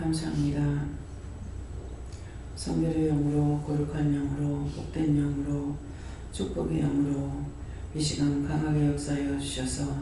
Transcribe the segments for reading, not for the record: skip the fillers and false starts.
감사합니다. 성결의 영으로, 거룩한 영으로, 복된 영으로, 축복의 영으로 이 시간 강하게 역사하여 주셔서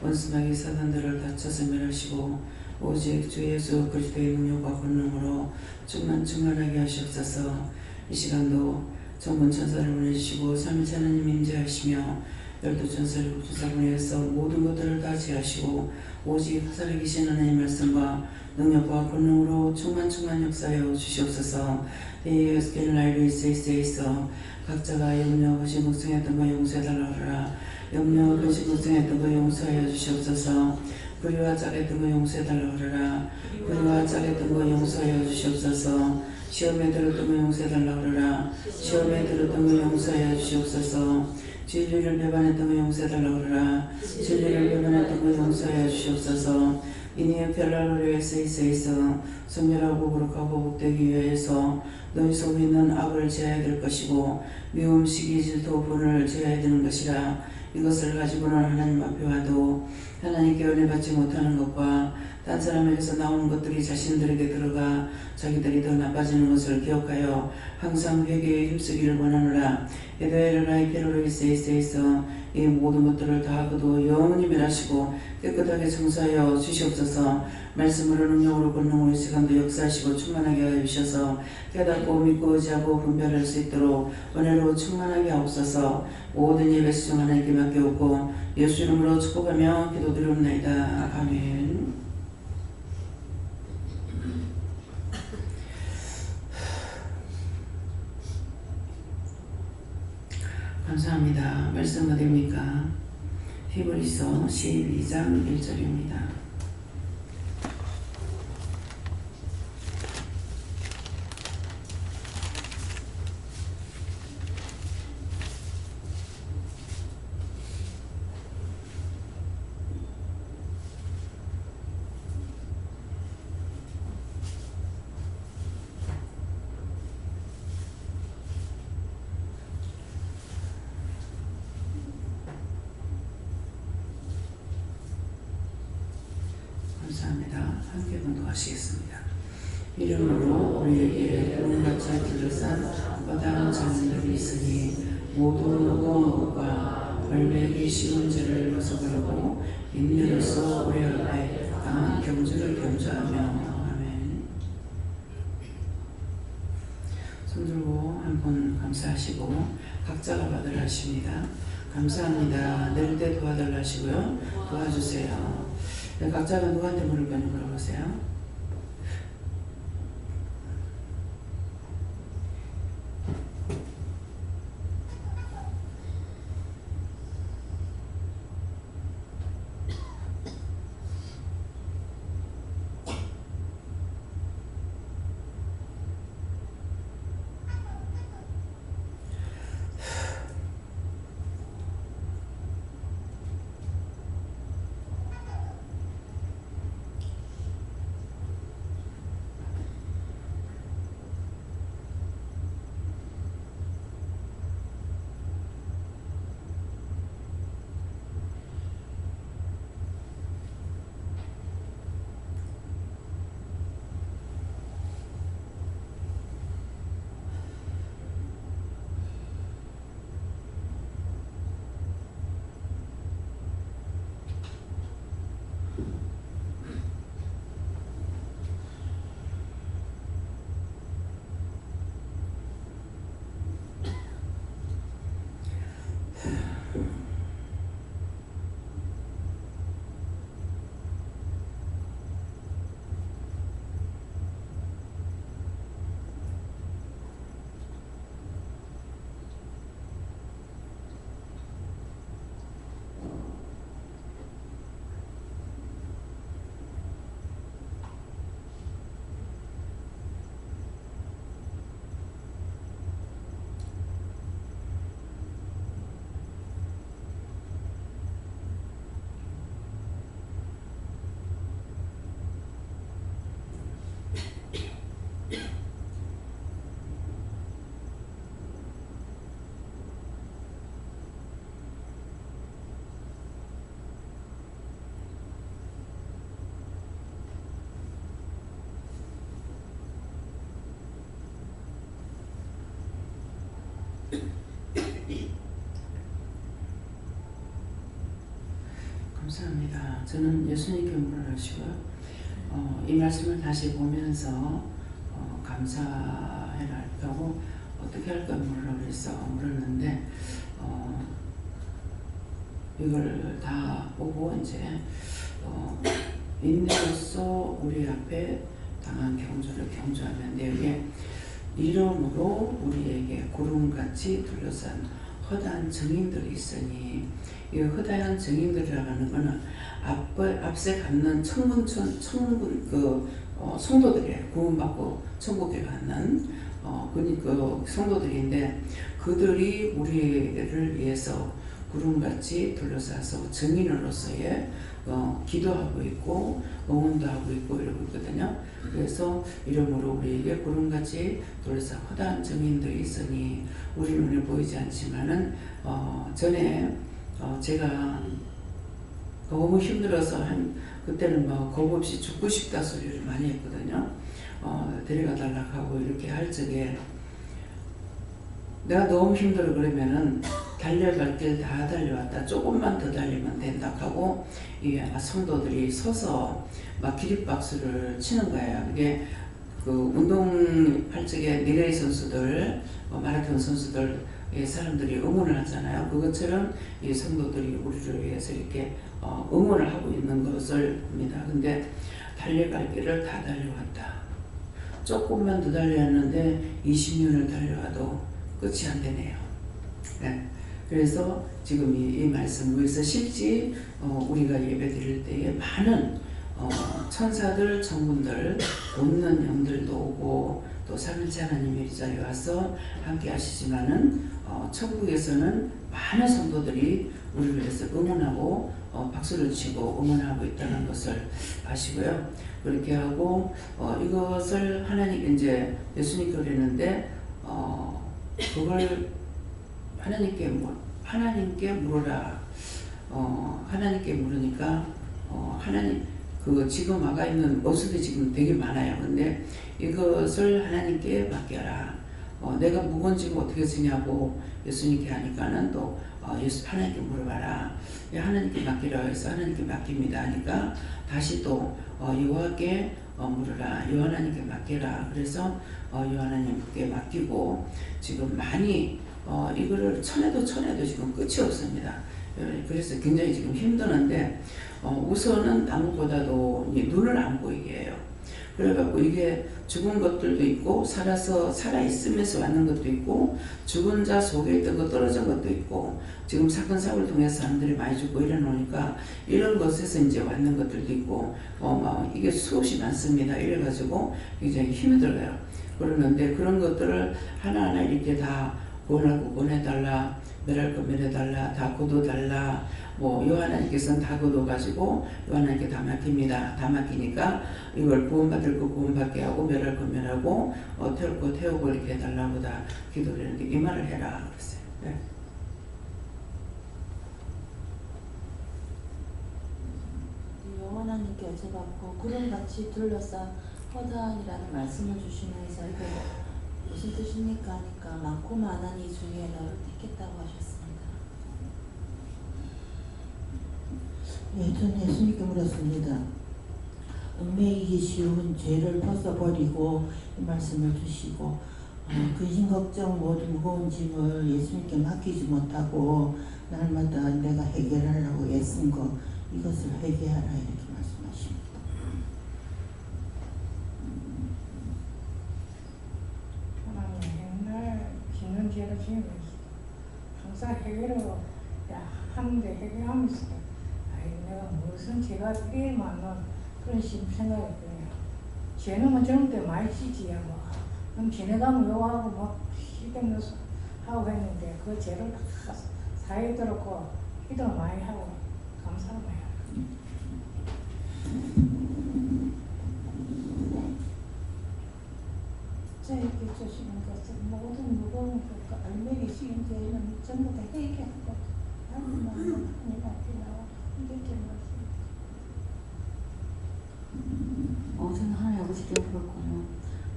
원수마귀 사단들을 다쳐서 멸하시고 오직 주 예수 그리스도의 능력과 권능으로 충만하게 하시옵소서. 이 시간도 정본 천사를 보내주시고 삼위일체 하나님 임재하시며 12천사를 구주사 보내서 모든 것들을 다 지하시고 오직 살아계신 하나님 말씀과 능력과 권능으로 충만 역사하여 주시옵소서. 예수께는 라이브 있어 각자가 염려 근심 걱정했던 거 용서해달라 하라. 염려 근심 걱정했던 거 용서하여 주시옵소서. 불의와 짜릿한 거 용서해달라 하라. 불의와 짜릿한 거 용서하여 주시옵소서. 시험에 들었던 거 용서해달라 하라. 시험에 들었던 거 용서하여 주시옵소서. 진리를 배반했던 거 용서해달라 하라. 진리를 배반했던 거 용서하여 주시옵소서. 이니의 별나를 위해서 있어 성결하고 거룩하고 복되기 위해서 너희 속에 있는 악을 제어해야 될 것이고 미움, 시기, 질투, 분을 제어해야 되는 것이라. 이것을 가지고는 하나님 앞에 와도 하나님께 은혜 받지 못하는 것과 딴 사람에게서 나오는 것들이 자신들에게 들어가 자기들이 더 나빠지는 것을 기억하여 항상 회개에 힘쓰기를 원하노라. 에도에르라이 페로로 있어 이 모든 것들을 다 그도 영원히 멸하시고 깨끗하게 청소하여 주시옵소서. 말씀으로 능력으로 권능으로 시간도 역사하시고 충만하게 하여 주셔서 깨닫고 믿고 의지하고 분별할 수 있도록 은혜로 충만하게 하옵소서. 모든 예배 수종 하나님께 맡겨오고 예수 이름으로 축복하며 기도드리옵나이다. 아멘. 감사합니다. 말씀 어디입니까? 히브리서 12장 1절입니다. 감사합니다. 함께 공독하시겠습니다. 이름으로 우리에게 구름같이 둘러싼 마땅한 자녀들이 있으니 모두 무거운 것과 벌매기 쉬운 죄를 벗어버리고 인내로서 우리 앞에 강한 경주를 경주하며 아멘. 손들고 한번 감사하시고 각자가 받으라 하십니다. 감사합니다. 낼 때 도와달라 하시고요. 도와주세요. 각자가 누구한테 물을 거는 물어보세요. 감사합니다. 저는 예수님께 물어주시고요. 이 말씀을 다시 보면서 감사해라 하고 어떻게 할까 물었는데 이걸 다 보고 이제 인내로서 우리 앞에 당한 경주를 경주하면 내게 이름으로 우리에게 구름같이 둘러싼 허다한 증인들이 있으니 이 허다한 증인들이라고 하는 것은 앞세 갖는 성도들이에요. 구원받고 천국에 가는 그 성도들인데 그들이 우리를 위해서 구름같이 둘러싸서 증인으로서의 기도하고 있고 응원도 하고 있고 이러고 있거든요. 그래서 이름으로 우리에게 구름같이 둘러싸 허다한 증인들이 있으니 우리 눈에 보이지 않지만은 전에 제가 너무 힘들어서 그때는 겁 없이 죽고 싶다 소리를 많이 했거든요. 데려가 달라고 하고 이렇게 할 적에 내가 너무 힘들어 그러면은 달려갈 길 다 달려왔다. 조금만 더 달리면 된다 하고 이 성도들이 서서 막 기립박수를 치는 거예요. 이게 그 운동할 적에 리레이 선수들, 마라톤 선수들 사람들이 응원을 하잖아요. 그것처럼 이 성도들이 우리를 위해서 이렇게 응원을 하고 있는 것을 봅니다. 근데 달려갈 길을 다 달려왔다. 조금만 더 달려왔는데 20년을 달려와도 끝이 안 되네요. 네. 그래서 지금 이 말씀 위에서 실제 우리가 예배 드릴 때에 많은 천사들, 천군들, 웃는 영들도 오고 또 삼일째 하나님의 이 자리에 와서 함께 하시지만은 천국에서는 많은 성도들이 우리를 위해서 응원하고 박수를 치고 응원하고 있다는 것을 아시고요. 그렇게 하고 이것을 하나님 이제 예수님께 그랬는데 그걸 하나님께 물어라. 하나님께 물으니까 하나님 지금 와가 있는 어수도 지금 되게 많아요. 근데 이것을 하나님께 맡겨라. 내가 무거운 짐 어떻게 지냐고 예수님께 하니까는 또 하나님께 물어봐라. 하나님께 맡기라 해서 하나님께 맡깁니다 하니까 다시 또 여호와께 물으라. 여호와님께 맡겨라. 그래서 여호와님께 맡기고 지금 많이 이거를 쳐내도 지금 끝이 없습니다. 그래서 굉장히 지금 힘드는데 우선은 아무보다도 눈을 안 보이게 해요. 그래갖고 이게 죽은 것들도 있고 살아있으면서 왔는 것도 있고 죽은 자 속에 있던 거 떨어진 것도 있고 지금 사건 사고를 통해서 사람들이 많이 죽고 이러놓으니까 이런 것에서 이제 왔는 것들도 있고 이게 수없이 많습니다. 이래가지고 굉장히 힘이 들어요. 그러는데 그런 것들을 하나하나 이렇게 다 구원할 거 구원해달라, 멸할 거 멸해달라, 다 거둬달라. 요하나님께서는 다 거둬가지고 요하나님께 다 맡깁니다. 다 맡기니까 이걸 구원받을 거 구원받게 하고 멸할 거 멸하고 태울 거 태우고 이렇게 해달라고 다 기도를 했는데 이 말을 해라 그랬어요. 네. 요하나님께 제가 구름같이 둘러싼 허다이라는 말씀을 주시면서 이거 무슨 뜻입니까 하니까 많고 많은 이 중에 너를 택했다고 하셨습니다. 네, 저는 예수님께 물었습니다. 얽매이기 쉬운 죄를 벗어버리고 이 말씀을 주시고 근심 걱정 모든 무거운 짐을 예수님께 맡기지 못하고 날마다 내가 해결하려고 애쓴 거 이것을 회개하라 이렇게 말씀하십니다. 하나님 맨날 짓는 죄를 지으면서 항상 해결을 하는데 해결하면서 내가 무슨 죄가 이래 많은 그런 생각이 들어요. 죄는 저런 때 많이 지지야 그럼 지내가면 요하고 시대면서 하고 했는데 그 죄를 다 사해 들었고 기도 많이 하고 감사합니다. 저에게 주시는 것은 모든 무거운 것과 얽매기 쉬운 죄는 전부 다 해결하고 하나님 앞에 나와 이렇게 말씀합니다. 저는 하나님 아버지께 그렇군요.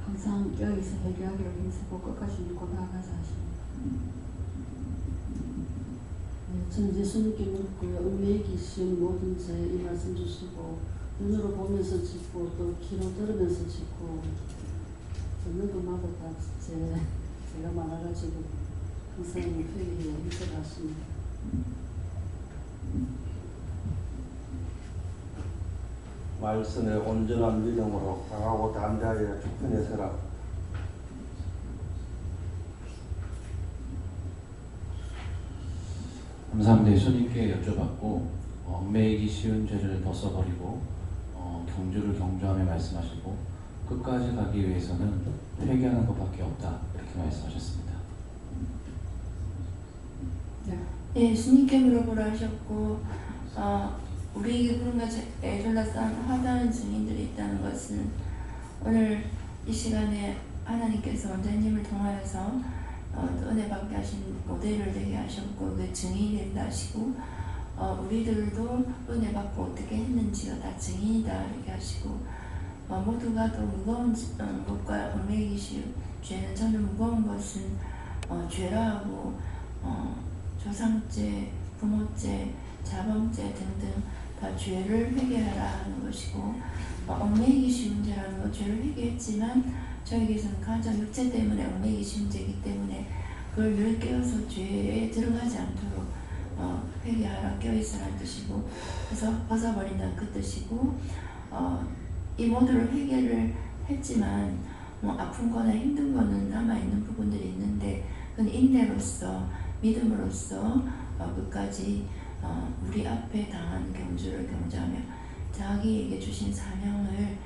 항상 여기서 해결하기를 힘쓰고 끝까지 믿고 나아가자 하십니다. 저는 예수님께 묻고요. 은혜이기 쉬운 모든 죄 이 말씀 주시고 눈으로 보면서 짓고 또 귀로 들으면서 짓고 듣는 것마다 다 제가 많아가지고 항상 회개에 힘들어 하십니다. 말씀에 온전한 믿음으로 강하고 담대하여 주편에 서라. 감사합니다. 예수님께 여쭤봤고 얽매이기 쉬운 죄를 벗어버리고 경주를 경주하며 말씀하시고 끝까지 가기 위해서는 회개하는 것밖에 없다 이렇게 말씀하셨습니다. 예수님께 물어보라 하셨고 우리 그런가 애둘러싼 화다한 증인들이 있다는 것은 오늘 이 시간에 하나님께서 원장님을 통하여서 또 은혜 받게 하신 모델을 되게 하셨고 그 증인이 된다 하시고 우리들도 은혜 받고 어떻게 했는지가 다 증인이다 이렇게 하시고 모두가 또 무거운 것과 얽매이기 쉬운 죄는 저는 무거운 것은 죄라 하고 조상죄, 부모죄, 자범죄 등등 다 죄를 회개하라 하는 것이고 얽매이기 쉬운 죄라는 것 죄를 회개했지만 저에게서는 가장 육체 때문에 얽매이기 쉬운 죄이기 때문에 그걸 늘 깨어서 죄에 들어가지 않도록 회개하라 깨어있으라는 뜻이고 그래서 벗어버린다는 그 뜻이고 이 모두를 회개를 했지만 아픈 거나 힘든 거는 남아있는 부분들이 있는데 그건 인내로서 믿음으로써 끝까지 우리 앞에 당한 경주를 경주하며 자기에게 주신 사명을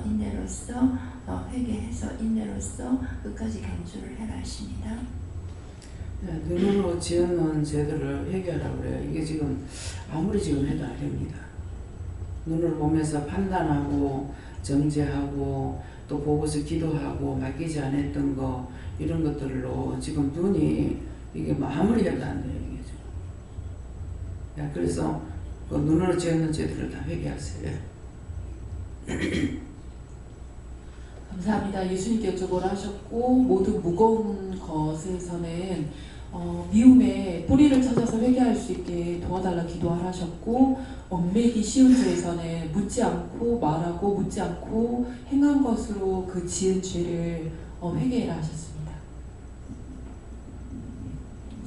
인내로써 회개해서 인내로써 끝까지 경주를 해라 하십니다. 눈으로 지어놓은 죄들을 회개하라고 그래요. 이게 지금 아무리 지금 해도 안 됩니다. 눈을 보면서 판단하고 정죄하고 또 보고서 기도하고 맡기지 않았던 거 이런 것들로 지금 눈이 이게 뭐 아무리 해도 안 돼요. 이게 지금. 그래서 그 눈으로 지었는 죄들을 다 회개하세요. 감사합니다. 예수님께 여쭤보라 하셨고 모두 무거운 것에서는 미움의 뿌리를 찾아서 회개할 수 있게 도와달라 기도하라 하셨고 얽매이기 쉬운 죄에서는 묻지 않고 말하고 묻지 않고 행한 것으로 그 지은 죄를 회개해라 하셨습니다.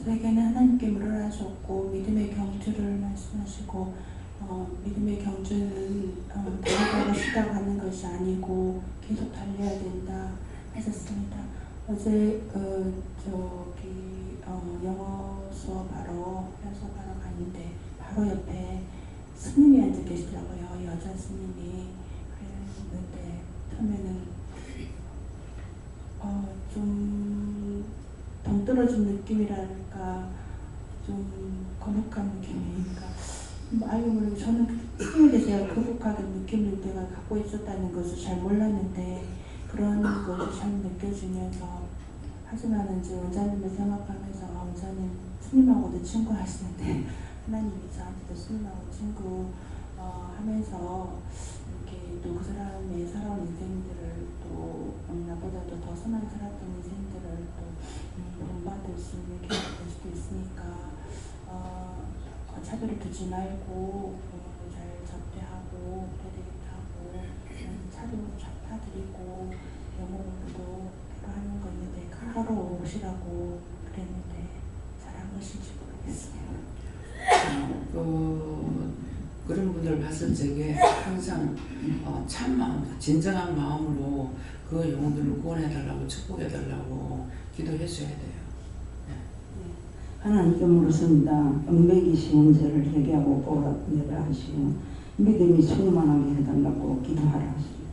저에게는 하나님께 물으라 하셨고 믿음의 경주를 말씀하시고 믿음의 경주는 달리다가 쉬다가 하는 것이 아니고 계속 달려야 된다 하셨습니다. 어제 영어 수업하러 갔는데 바로 옆에 스님이 앉아 계시더라고요. 여자 스님이. 그랬는데 처음에는 좀 동떨어진 느낌이랄까 좀 거룩한 느낌이니까 알고 모르고 저는 스님에 대해서 거룩하게 느낌을 내가 갖고 있었다는 것을 잘 몰랐는데 그런 것이 잘 느껴지면서 하지만 이제 원장님을 생각하면서 원장님 스님하고도 친구 하시는데 하나님이 저한테도 스님하고 친구 하면서 이렇게 또 그 사람의 살아온 인생들을 또 나보다도 더 선하게 살았던 인생들을 또 본받을 수 있는 기회가 될 수도 있으니까 차별을 두지 말고 잘 접대하고 되겠다고 차도 잡아드리고 영어 공부도 하는 거 있는데 하러 오시라고 그랬는데 잘한 것인지 모르겠어요. 그런 분들 봤을 적에 항상 참 마음, 진정한 마음으로 그 영혼들을 구원해달라고 축복해달라고 기도해줘야 돼요. 하나님께 물었습니다. 얽매이기 쉬운 죄를 회개하고 뽑아내라 하시고 믿음이 충만하게 해달라고 기도하라 하십니다.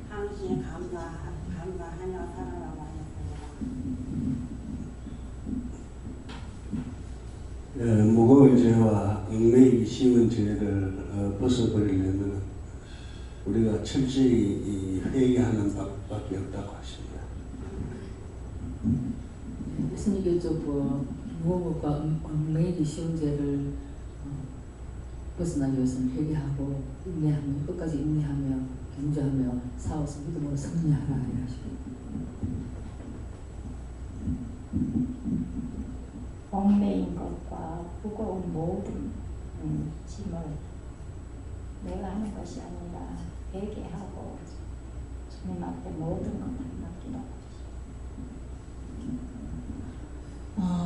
당신의 감사하여 살아라고 하셨습니다. 무거운 죄와 얽매이기 쉬운 죄를 벗어버리려면 우리가 철저히 회개하는 방법밖에 없다고 하십니다. 예수님께 무거운 것과 얽매이기 쉬운 죄를 벗어나기 위해서는 회개하고 인내하며 끝까지 인내하며 경주하며 싸워서 믿음으로 승리하라 하시고 얽매인 것과 무거운 모든 짐을 내가 하는 것이 아니라 회개하고 주님 앞에 모든 것을 맡기는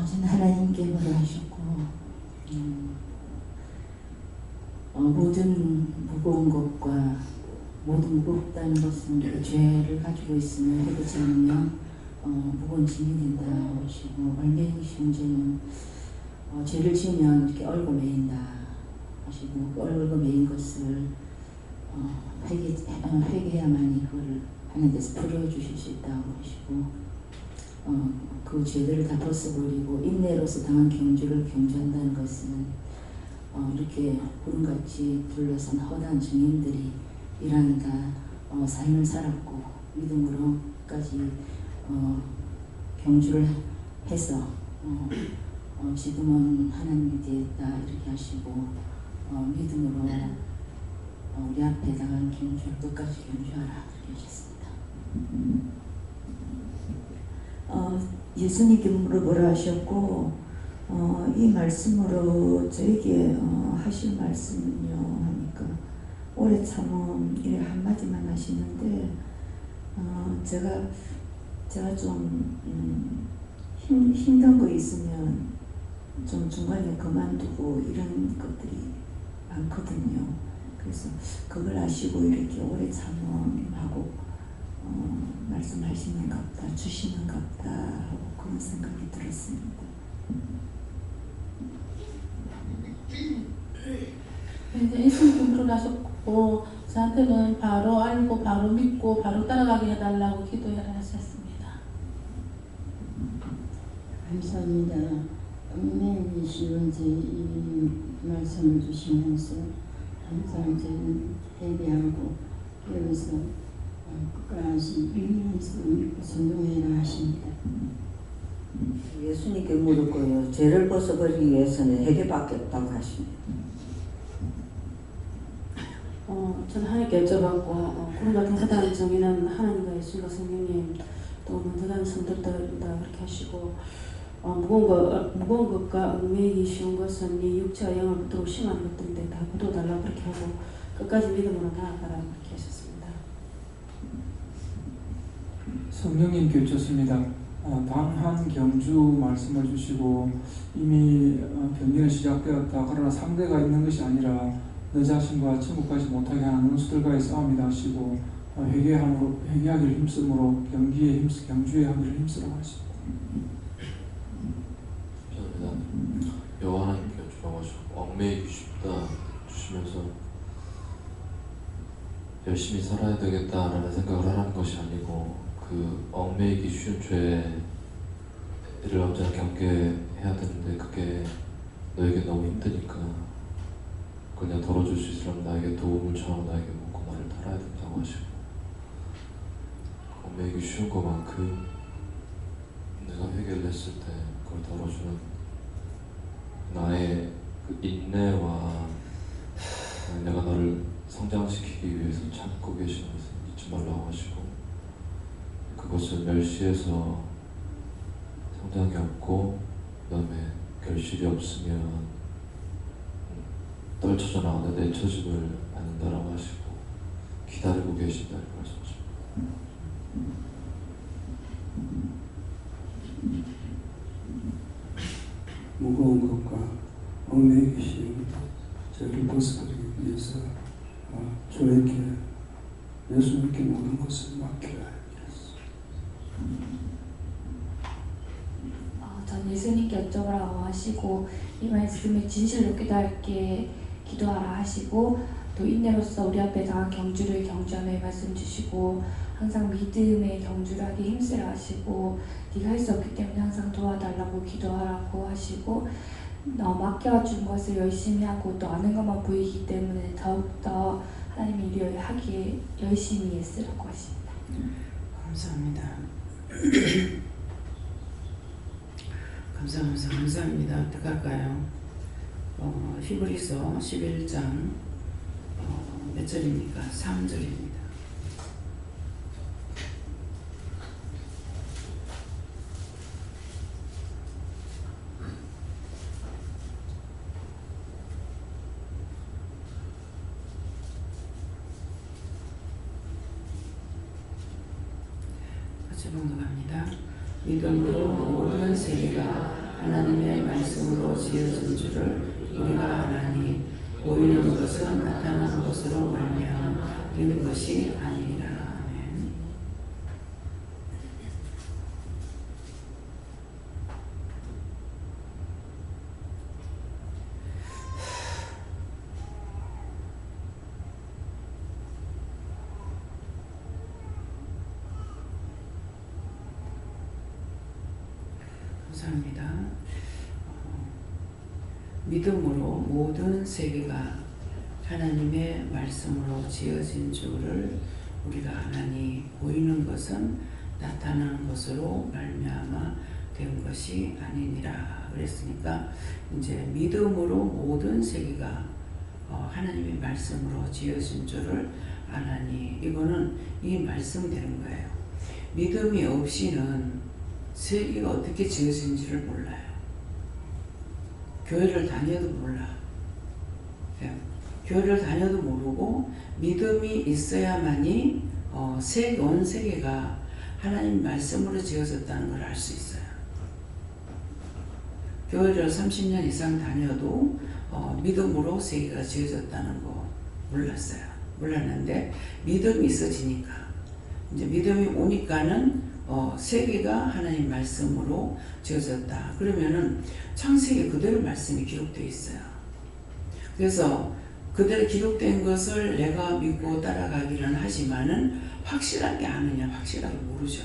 저는 하나님께 물어하셨고 모든 무거운 것과 모든 무겁다는 것은 그 죄를 가지고 있으면 해보지 않으면 무거운 짐이 된다 하시고 얽매이기 쉬운 죄는 죄를 지으면 이렇게 얼고 매인다 하시고 그 얼고 매인 것을 회개해야만이 그걸 하는 데서 풀어주실 수 있다고 하시고 그 죄들을 다 벗어버리고 인내로서 당한 경주를 경주한다는 것은 이렇게 구름같이 둘러싼 허다한 증인들이 이란다 삶을 살았고 믿음으로까지 경주를 해서 지금은 하나님이 되었다 이렇게 하시고 믿음으로 우리 앞에 당한 경주를 끝까지 경주하라 이렇게 하셨습니다. 예수님께 뭐라 하셨고 이 말씀으로 저에게 하실 말씀은요 하니까 오래 참음 이래 한마디만 하시는데 제가 좀 힘든 거 있으면 좀 중간에 그만두고 이런 것들이 많거든요. 그래서 그걸 아시고 이렇게 오래 참음하고 말씀하시는 것 같다, 주시는 것 같다 하고 그런 생각이 들었습니다. 이제 예수님께 물어나셨고 저한테는 바로 알고 바로 믿고 바로 따라가게 해달라고 기도해라 하셨습니다. 감사합니다. 얽매이기 쉬운 죄 이 말씀을 주시면서 항상 이제 회개하고 여기서 끝까지 인내해서 믿고 순종해라 하십니다. 예수님께 물었고요. 죄를 벗어버리기 위해서는 회개밖에 없다고 하십니다. 저는 하나님께 여쭤봤고 구름 같은 허다한 정의는 하나님과 예수님과 성령님 또 문제단 성도들이다 그렇게 하시고 무거운 것과 얽매이기 쉬운 것은 네 육체와 영을 붙들고 심한 것들인데 다 붙어달라고 그렇게 하고 끝까지 믿음으로 나아가라 그렇게 하셨습니다. 성령님 교주셨습니다. 당한 경주 말씀을 주시고 이미 경기는 시작되었다. 그러나 상대가 있는 것이 아니라 너 자신과 천국까지 못하게 하는 원수들과의 싸움이다 하시고 회개하기를 힘쓰므로 경주에 하기를 힘쓰라고 하십니다. 감사합니다. 여호와 하나님께 주장하시고 얽매이기 쉽다 주시면서 열심히 살아야 되겠다라는 생각을 하는 것이 아니고 그 얽매이기 쉬운 죄를 언제나 경계해야 되는데 그게 너에게 너무 힘드니까 그냥 덜어줄 수 있으면 나에게 도움을 청하고 나에게 묻고 나를 따라야 된다고 하시고 얽매이기 쉬운 것만큼 내가 회개를 했을 때 그걸 덜어주는 나의 그 인내와 내가 너를 성장시키기 위해서 참고 계시는 것을 잊지 말라고 하시고 그것을 멸시해서 성장이 없고 그 다음에 결실이 없으면 떨쳐져 나가다 내처짐을 받는다라고 하시고 기다리고 계신다는 말씀이십니다. 무거운 것과 얽매이기 쉬운 죄를 벗어버리기 위해서 주에게 예수님께 모든 것을 맡겨야 하겠습니다. 전 예수님께 여쭤보라고 하시고 이 말씀에 진실로 기도하라 하시고 또 인내로서 우리 앞에 당한 경주를 경주하며 말씀 주시고 항상 믿음의 경주를 하기 힘쓰라 하시고 네가 할 수 없기 때문에 항상 도와달라고 기도하라고 하시고 맡겨준 것을 열심히 하고 또 아는 것만 보이기 때문에 더욱더 하나님의 일을 하기에 열심히 애쓰라고 하십니다. 감사합니다. 감사합니다. 어떡할까요? 히브리서 11장 몇 절입니까? 3절입니다. 같이 봉독합니다. 믿음으로 모든 세계가 하나님의 말씀으로 지어진 줄을 우리가 아나니 보이는 것은 나타나는 것으로 말미암아 되는 것이 아니라. 아멘. 감사합니다. 믿음으로 모든 세계가 하나님의 말씀으로 지어진 줄을 우리가 아나니 보이는 것은 나타나는 것으로 말미암아 된 것이 아니니라. 그랬으니까 이제 믿음으로 모든 세계가 하나님의 말씀으로 지어진 줄을 아나니, 이거는 이 말씀 되는 거예요. 믿음이 없이는 세계가 어떻게 지어진지를 몰라요. 교회를 다녀도 몰라. 교회를 다녀도 모르고 믿음이 있어야만이 온 세계가 하나님 말씀으로 지어졌다는 걸 알 수 있어요. 교회를 30년 이상 다녀도 믿음으로 세계가 지어졌다는 거 몰랐어요. 몰랐는데 믿음이 있어지니까, 이제 믿음이 오니까는 세계가 하나님 말씀으로 지어졌다. 그러면은 창세기 그대로 말씀이 기록되어 있어요. 그래서 그대로 기록된 것을 내가 믿고 따라가기는 하지만은 확실하게 아느냐, 확실하게 모르죠.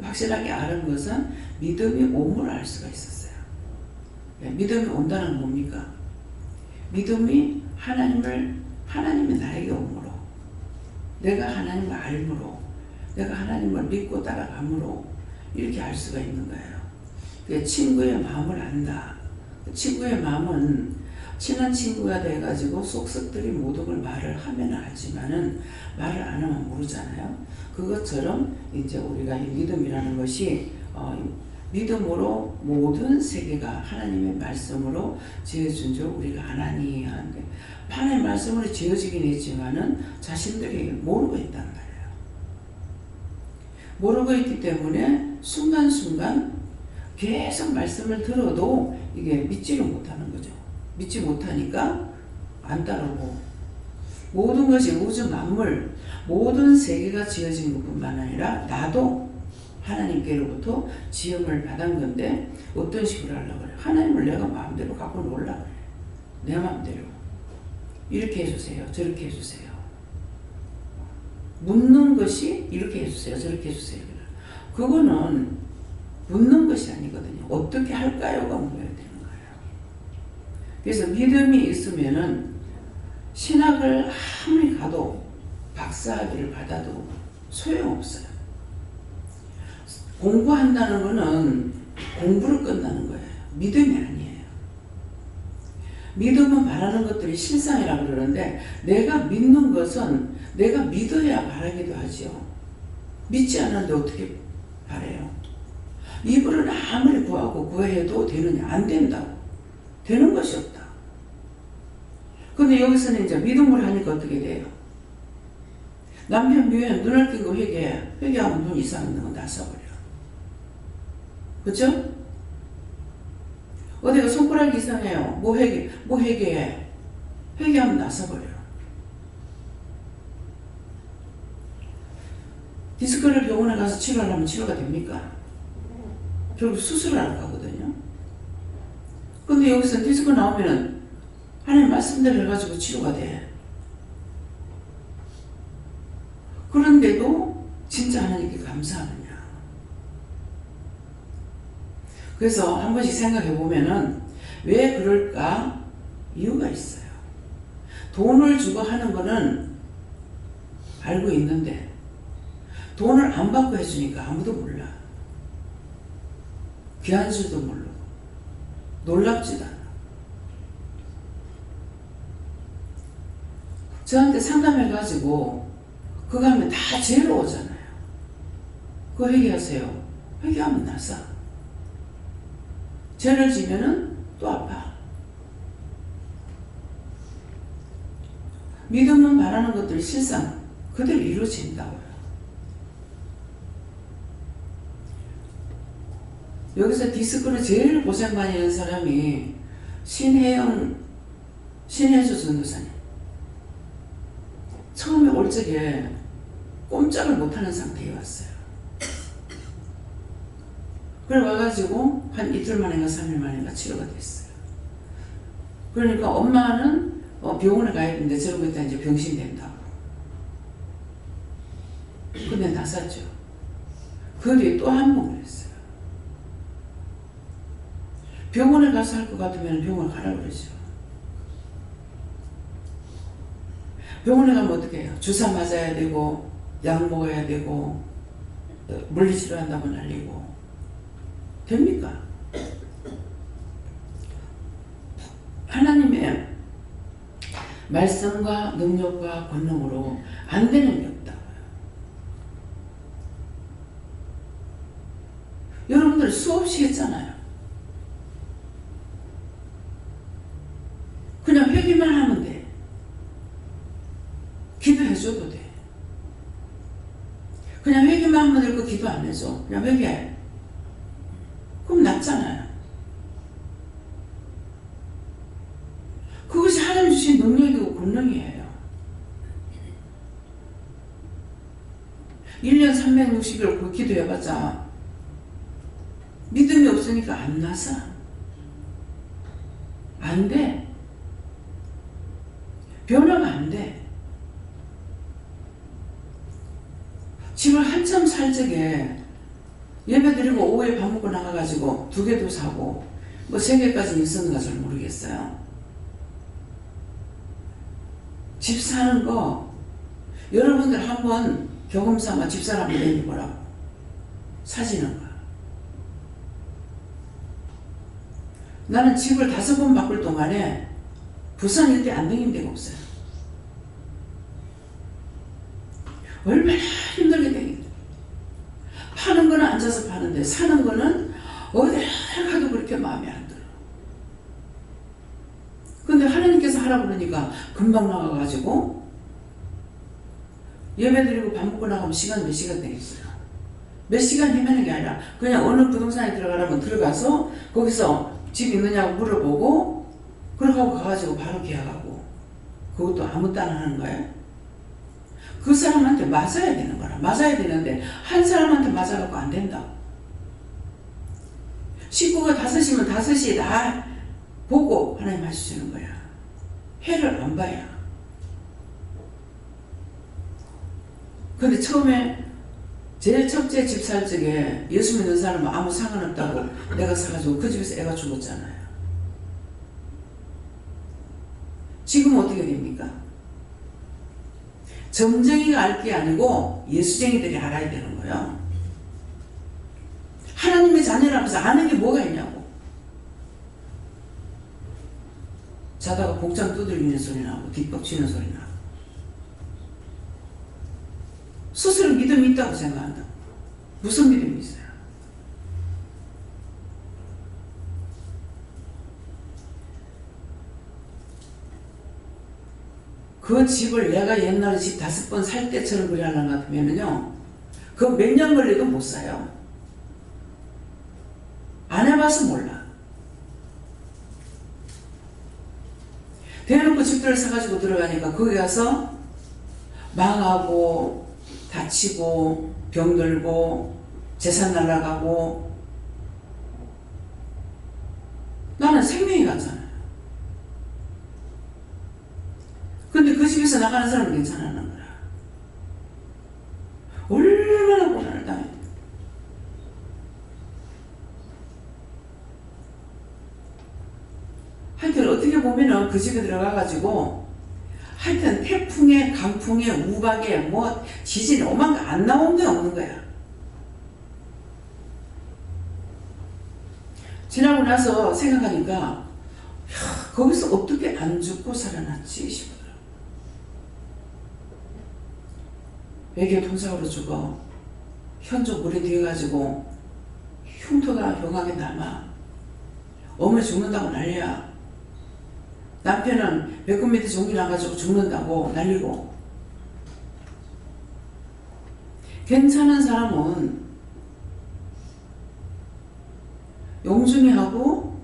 확실하게 아는 것은 믿음이 옴을 알 수가 있었어요. 믿음이 온다는 건 뭡니까? 믿음이 하나님이 나에게 옴으로, 내가 하나님을 알므로, 내가 하나님을 믿고 따라감으로 이렇게 알 수가 있는 거예요. 친구의 마음을 안다. 친구의 마음은 친한 친구가 돼가지고 속속들이 모든 걸 말을 하면 알지만은 말을 안 하면 모르잖아요. 그것처럼 이제 우리가 이 믿음이라는 것이 믿음으로 모든 세계가 하나님의 말씀으로 지어준 줄 우리가 아나니 하는데, 하나님의 말씀으로 지어지긴 했지만은 자신들이 모르고 있단 말이에요. 모르고 있기 때문에 순간순간 계속 말씀을 들어도 이게 믿지를 못하는 거죠. 믿지 못하니까 안 따르고, 모든 것이 우주 만물, 모든 세계가 지어진 것뿐만 아니라 나도 하나님께로부터 지음을 받은 건데 어떤 식으로 하려고 그래요? 하나님을 내가 마음대로 갖고 놀라 그래요. 내 마음대로 이렇게 해주세요, 저렇게 해주세요. 묻는 것이 이렇게 해주세요, 저렇게 해주세요. 그거는 묻는 것이 아니거든요. 어떻게 할까요가 물어야 되는 거예요. 그래서 믿음이 있으면은 신학을 아무리 가도 박사학위를 받아도 소용없어요. 공부한다는 거는 공부를 끝나는 거예요. 믿음이 아니에요. 믿음은 바라는 것들이 실상이라고 그러는데, 내가 믿는 것은 내가 믿어야 바라기도 하죠. 믿지 않는데 어떻게 바래요? 이불을 아무리 구하고 구해도 되느냐? 안 된다고. 되는 것이 없다. 근데 여기서는 이제 믿음을 하니까 어떻게 돼요? 남편 미워해 눈을 끼고 회개하면 눈 이상 있는 건 다 써버려. 그죠? 어디가 손가락이 이상해요. 뭐 회개해. 회개하면 다 써버려. 디스크를 병원에 가서 치료하려면 치료가 됩니까? 결국 수술을 하러 가거든요. 근데 여기서 디스크 나오면은 하나님 말씀대로 해가지고 치료가 돼. 그런데도 진짜 하나님께 감사하느냐. 그래서 한 번씩 생각해 보면은 왜 그럴까? 이유가 있어요. 돈을 주고 하는 거는 알고 있는데 돈을 안 받고 해주니까 아무도 몰라. 귀한 줄도 모르고 놀랍지도 않아. 저한테 상담해가지고 그거 하면 다 죄로 오잖아요. 그거 회개하세요. 회개하면 나서 죄를 지면은 또 아파. 믿음은 바라는 것들이 실상 그대로 이루어진다고요. 여기서 디스크로 제일 고생 많이 하는 사람이 신혜주 전도사님. 처음에 올 적에 꼼짝을 못하는 상태에 왔어요. 그래 와가지고 한 이틀 만인가 3일 만인가 치료가 됐어요. 그러니까 엄마는 병원에 가야 되는데 저러고 있다 이제 병신 된다고. 근데 나섰죠. 그 뒤에 또 한 번 그랬어요. 병원에 가서 할 것 같으면 병원 가라 그러죠. 병원에 가면 어떻게 해요? 주사 맞아야 되고 약 먹어야 되고 물리치료한다고 난리고 됩니까? 하나님의 말씀과 능력과 권능으로 안 되는 게 없다. 여러분들 수없이 했잖아요. 그냥 회개만 하면 돼. 기도해줘도 돼. 그냥 회개만 하면 되고 기도 안 해줘. 그냥 회개해. 그럼 낫잖아요. 그것이 하나님 주신 능력이고 권능이에요. 1년 360일 그 기도해봤자 믿음이 없으니까 안 나서 안 돼. 변화가 안 돼. 집을 한참 살 적에 예배 드리고 오후에 밥 먹고 나가가지고 2개도 사고 뭐 3개까지 있었는가 잘 모르겠어요. 집 사는 거 여러분들 한번 경험 삼아 집사람 한번 내밀어보라고. 사지는 거. 나는 집을 5번 바꿀 동안에 부산 일대 안 다닌 데가 없어요. 얼마나 힘들게 다니는데. 파는 거는 앉아서 파는데 사는 거는 어딜 가도 그렇게 마음에 안 들어. 근데 하나님께서 하라고 그러니까 금방 나가가지고 예배 드리고 밥 먹고 나가면 시간 몇 시간 되겠어요. 몇 시간 헤매는 게 아니라 그냥 어느 부동산에 들어가라면 들어가서 거기서 집 있느냐고 물어보고 그러고 가가지고 바로 계약하고 그것도 아무 딴 하는 거예요. 그 사람한테 맞아야 되는 거라. 맞아야 되는데 한 사람한테 맞아갖고 안 된다. 식구가 5이면 5이 다 보고 하나님 하시는 거야. 해를 안 봐야. 근데 처음에 제일 첫째 집 살 적에 예수 믿는 사람은 아무 상관없다고 내가 사가지고 그 집에서 애가 죽었잖아요. 지금 어떻게 됩니까? 점쟁이가 알 게 아니고 예수쟁이들이 알아야 되는 거예요. 하나님의 자녀라면서 아는 게 뭐가 있냐고. 자다가 복장 두들기는 소리 나고 뒷박치는 소리 나고. 스스로 믿음이 있다고 생각한다. 무슨 믿음이 있어요? 그 집을 내가 옛날에 집 5번 살 때처럼 그리 하려고 같으면요, 그거 몇 년 걸려도 못 사요. 안 해봐서 몰라. 대놓고 집들을 사가지고 들어가니까 거기 가서 망하고 다치고 병들고 재산 날아가고. 나는 생명이 갔잖아요. 근데 그 집에서 나가는 사람은 괜찮아하는 거야. 얼마나 고난을 당해. 하여튼 어떻게 보면은 그 집에 들어가가지고 하여튼 태풍에 강풍에 우박에 뭐 지진이 오만 거 안 나온 게 없는 거야. 지나고 나서 생각하니까 거기서 어떻게 안 죽고 살아났지 싶어요. 외교 통상으로 죽어. 현종 물에 뒤어가지고 흉터가 용하게 남아. 어머니 죽는다고 난리야. 남편은 배꼽 밑에 종이 나가지고 죽는다고 난리고. 괜찮은 사람은 용준이하고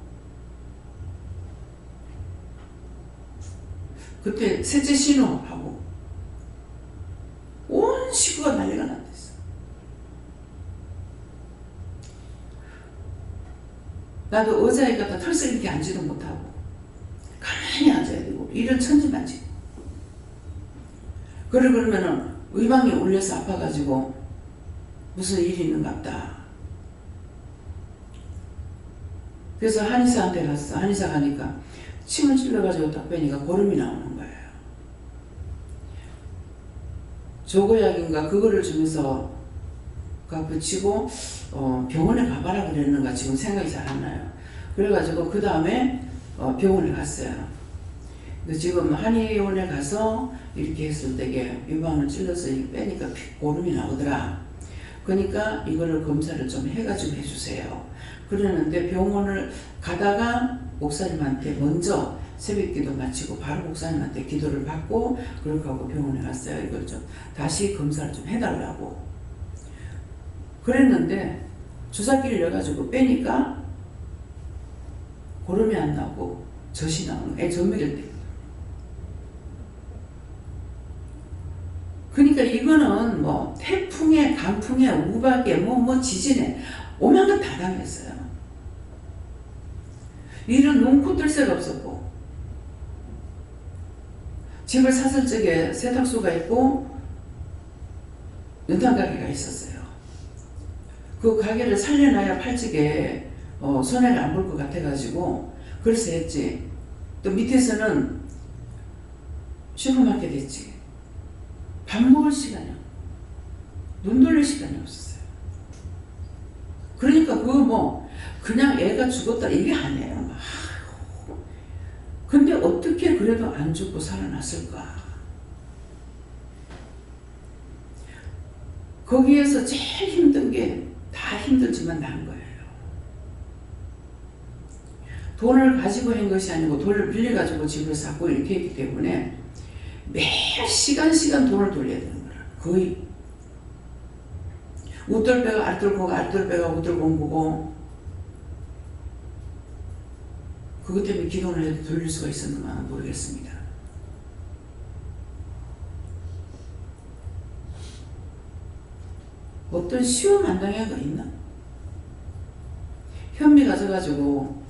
그때 셋째 신우하고 온 식구가 난리가 났댔어. 나도 의자에 갖다 털썩 이렇게 앉지도 못하고 가만히 앉아야 되고 이런 천지만지. 그러면은 의방이 울려서 아파가지고 무슨 일이 있는갑다. 그래서 한의사한테 갔어. 한의사 가니까 침을 찔러가지고 딱 빼니까 고름이 나오는 거예요. 조고약인가 그거를 주면서 붙이고 병원에 가봐라 그랬는가 지금 생각이 잘 안 나요. 그래가지고 그 다음에 병원에 갔어요. 근데 지금 한의원에 가서 이렇게 했을 때게 유방을 찔러서 빼니까 고름이 나오더라. 그러니까 이거를 검사를 좀 해가지고 해주세요. 그러는데 병원을 가다가 목사님한테 먼저 새벽기도 마치고 바로 목사님한테 기도를 받고 그렇게 하고 병원에 갔어요. 이걸 좀 다시 검사를 좀 해달라고 그랬는데 주사기를 넣어가지고 빼니까 고름이 안 나고 젖이 나오는 애 전밀일 때. 그러니까 이거는 뭐 태풍에 강풍에 우박에 뭐 지진에 오만 건 다 당했어요. 일은 눈코 뜰 새가 없었고 집을 샀을 적에 세탁소가 있고 연탄 가게가 있었어요. 그 가게를 살려놔야 팔찌게 손해를 안 볼 것 같아가지고 그래서 했지. 또 밑에서는 슈퍼마켓 했지. 밥 먹을 시간이 눈 돌릴 시간이 없었어요. 그러니까 그거 뭐 그냥 애가 죽었다 이게 아니에요. 근데 어떻게 그래도 안 죽고 살아났을까? 거기에서 제일 힘든 게 다 힘들지만 난 거예요. 돈을 가지고 한 것이 아니고 돈을 빌려가지고 집을 샀고 이렇게 했기 때문에 매일 시간 돈을 돌려야 되는 거라. 거의 웃돌배가 알돌보고 알돌배가 웃돌공부고 그것 때문에 기도를 해도 돌릴 수가 있었는가 모르겠습니다. 어떤 시험 안 당해가 있나? 현미 가져가지고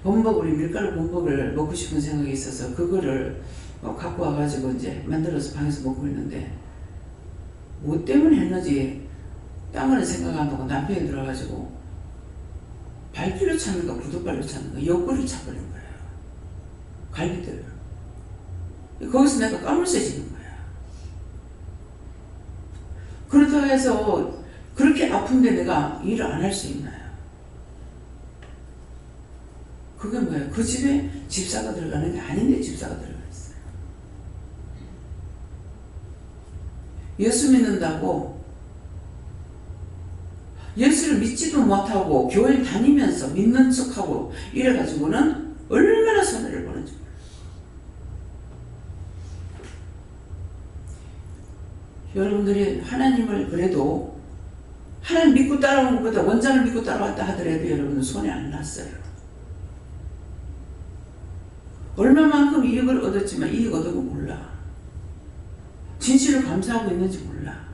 범벅, 우리 밀가루 범벅을 먹고 싶은 생각이 있어서 그거를 갖고 와가지고 이제 만들어서 방에서 먹고 있는데 뭐 때문에 했는지 땅을 생각 안 하고 남편이 들어가지고 발길로 찾는가 구두발로 찾는가 옆구리를 차버린 거예요. 갈비뼈를. 거기서 내가 까물새지는 거야. 그렇다고 해서 그렇게 아픈데 내가 일을 안 할 수 있나요? 그게 뭐예요? 그 집에 집사가 들어가는 게 아닌데 집사가 들어가 있어요. 예수 믿는다고 예수를 믿지도 못하고 교회 다니면서 믿는 척하고 이래가지고는 얼마나 손해를 보는지 몰라요. 여러분들이 하나님을 그래도 하나님 믿고 따라오는 것보다 원장을 믿고 따라왔다 하더라도 여러분은 손해 안 났어요. 얼마만큼 이익을 얻었지만 이익 얻은 거 몰라. 진실을 감사하고 있는지 몰라.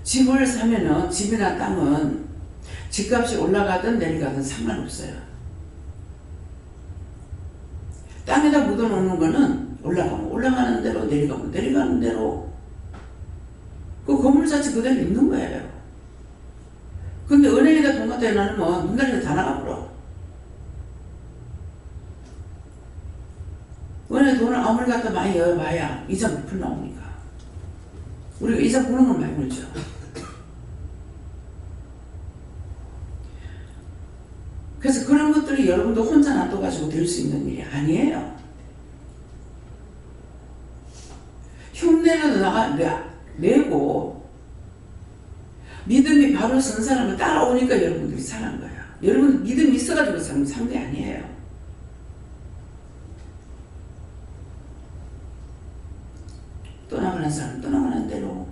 집을 사면은 집이나 땅은 집값이 올라가든 내려가든 상관없어요. 땅에다 묻어놓는 거는 올라가면 올라가는 대로 내려가면 내려가는 대로 그 건물 자체 그대로 있는 거예요. 근데 은행에다 돈 갖다 해놔놓으면 문달리가 다 나가버려. 은행에 돈을 아무리 갖다 많이 넣어봐야 이자 몇 푼 나오니까. 우리가 이자 부는 건 많이 물죠. 그래서 그런 것들이 여러분도 혼자 놔둬가지고 될 수 있는 일이 아니에요. 흉내는 내고 믿음이 바로 선 사람을 따라오니까 여러분들이 사는 거야. 여러분 믿음이 있어가지고 사는 게 아니에요. 떠나가는 사람 떠나가는 대로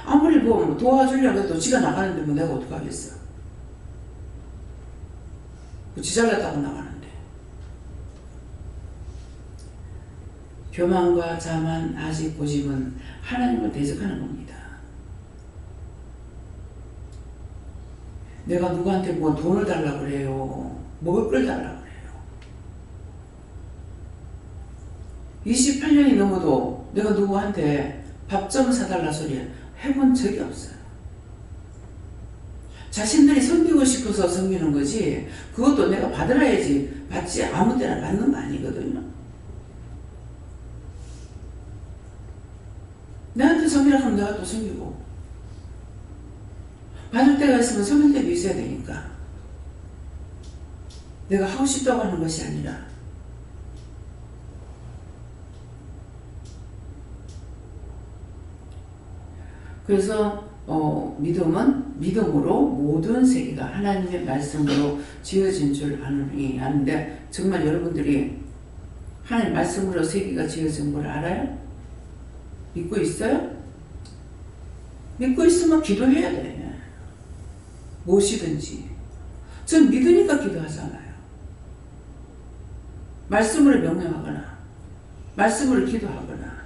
아무리 뭐 도와주려고 해도 지가 나가는데 뭐 내가 어떡하겠어. 지 잘났다고 나가는데. 교만과 자만 아직 고집은 하나님을 대적하는 겁니다. 내가 누구한테 뭐 돈을 달라고 그래요. 먹을 걸 달라고 그래요. 28년이 넘어도 내가 누구한테 밥 좀 사달라 소리 해본 적이 없어요. 자신들이 섬기고 싶어서 섬기는 거지 그것도 내가 받으라야지 받지 아무 때나 받는 거 아니거든요. 내한테 섬기라 하면 내가 또 섬기고 받을 때가 있으면 섬길 때도 있어야 되니까 내가 하고 싶다고 하는 것이 아니라 그래서 믿음은 믿음으로 모든 세계가 하나님의 말씀으로 지어진 줄 아는데 정말 여러분들이 하나님 말씀으로 세계가 지어진 걸 알아요? 믿고 있어요? 믿고 있으면 기도해야 돼. 무엇이든지. 전 믿으니까 기도하잖아요. 말씀으로 명령하거나 말씀으로 기도하거나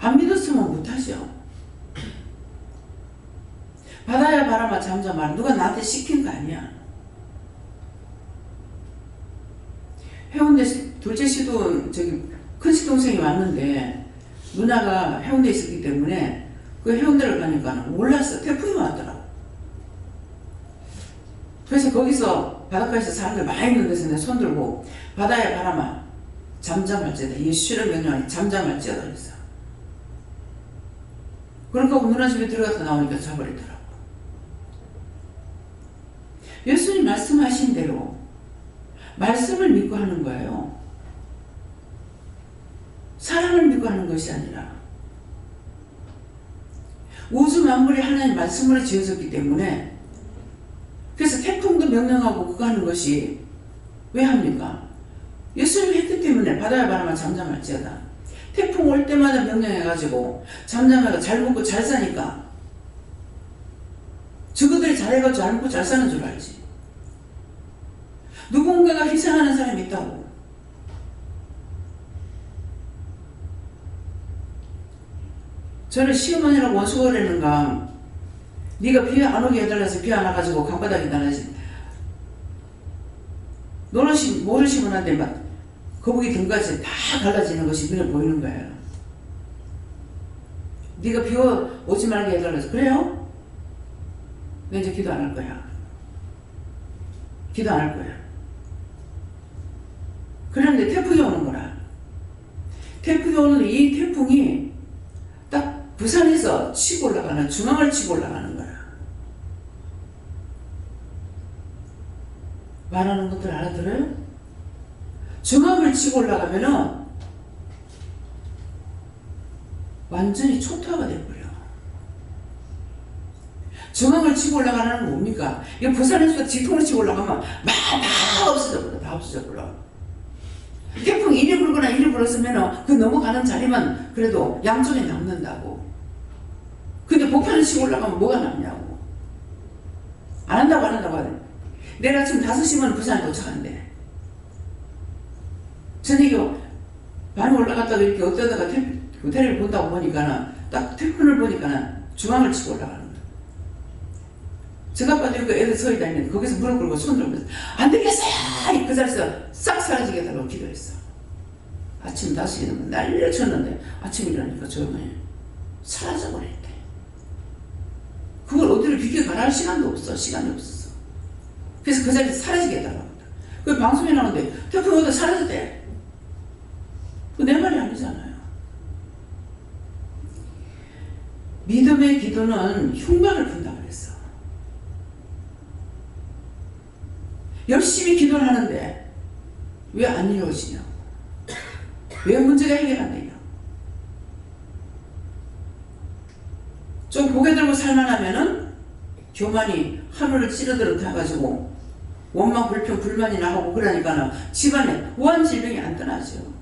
안 믿었으면 못하죠. 바다야 바람아 잠잠하라. 누가 나한테 시킨 거 아니야. 해운대 둘째 시도 큰 시동생이 왔는데 누나가 해운대에 있었기 때문에 그 해운대를 가니까 몰랐어. 태풍이 왔더라고. 그래서 거기서 바닷가에서 사람들 많이 있는 데서 내 손 들고 바다야 바람아 잠잠할지어다. 예수를 명령하니 잠잠할지어다 그랬어. 그러니까 누나 집에 들어가서 나오니까 자버리더라고. 예수님 말씀하신 대로 말씀을 믿고 하는 거예요. 사람을 믿고 하는 것이 아니라 우주 만물이 하나님 말씀으로 지어졌기 때문에 그래서 태풍도 명령하고 그거 하는 것이 왜 합니까? 예수님이 했기 때문에 바다야 바람아 잠잠할지어다. 태풍 올 때마다 명령해가지고 잠잠하고 잘 먹고 잘 사니까 저거들이 잘해가지고 잘 먹고 잘 사는 줄 알지. 누군가가 희생하는 사람이 있다고. 저는 시어머니라고 원수거리는가 네가 비 안 오게 해달라서 비 안 와가지고 강바닥에 나가지. 너는 뭐를 심어놨는데 막 거북이 등까지 다 갈라지는 것이 눈에 보이는 거예요. 네가 비 오지 말게 해달라서 그래요? 나 이제 기도 안 할 거야. 기도 안 할 거야. 그런데 태풍이 오는 거라. 태풍이 오는데 이 태풍이 딱 부산에서 치고 올라가는 중앙을 치고 올라가는 거라. 말하는 것들 알아들어요? 중앙을 치고 올라가면은 완전히 초토화가 돼버려. 중앙을 치고 올라가는 건 뭡니까? 이 부산에서 뒤통을 치고 올라가면 다 없어져 버려. 다 없어져 버려. 태풍이 이리 불거나 이리 불었으면 그 넘어가는 자리만 그래도 양쪽에 남는다고. 근데 북한을 치고 올라가면 뭐가 남냐고. 안 한다고 안 한다고 하네. 내일 아침 5시면 부산에 도착한대. 저녁에 많이 올라갔다가 이렇게 어쩌다가 호텔을 본다고 보니까는 딱 태풍을 보니까는 중앙을 치고 올라가는 거야. 제가 봐도 그 애들 서 있다니는데 거기서 무릎 꿇고 손 들면서 안 되겠어요! 그 자리에서 싹 사라지게 해달라고 기도했어. 아침 5시에 되면 난리를 쳤는데 아침 일어나니까 조용해. 사라져버렸대. 그걸 어디로 비켜가라 할 시간도 없어. 시간이 없었어. 그래서 그 자리에서 사라지게 해달라고. 그 방송에 나오는데 태풍이 어디 사라졌대. 그 내 말이 아니잖아요. 믿음의 기도는 흉방을 푼다 그랬어. 열심히 기도를 하는데 왜 안 이루어지냐고. 왜 문제가 해결 안 되냐고. 좀 고개 들고 살만하면은 교만이 하루를 찌르도록 해가지고 원망 불평 불만이 나오고 그러니까는 집안에 우한 질병이 안 떠나죠.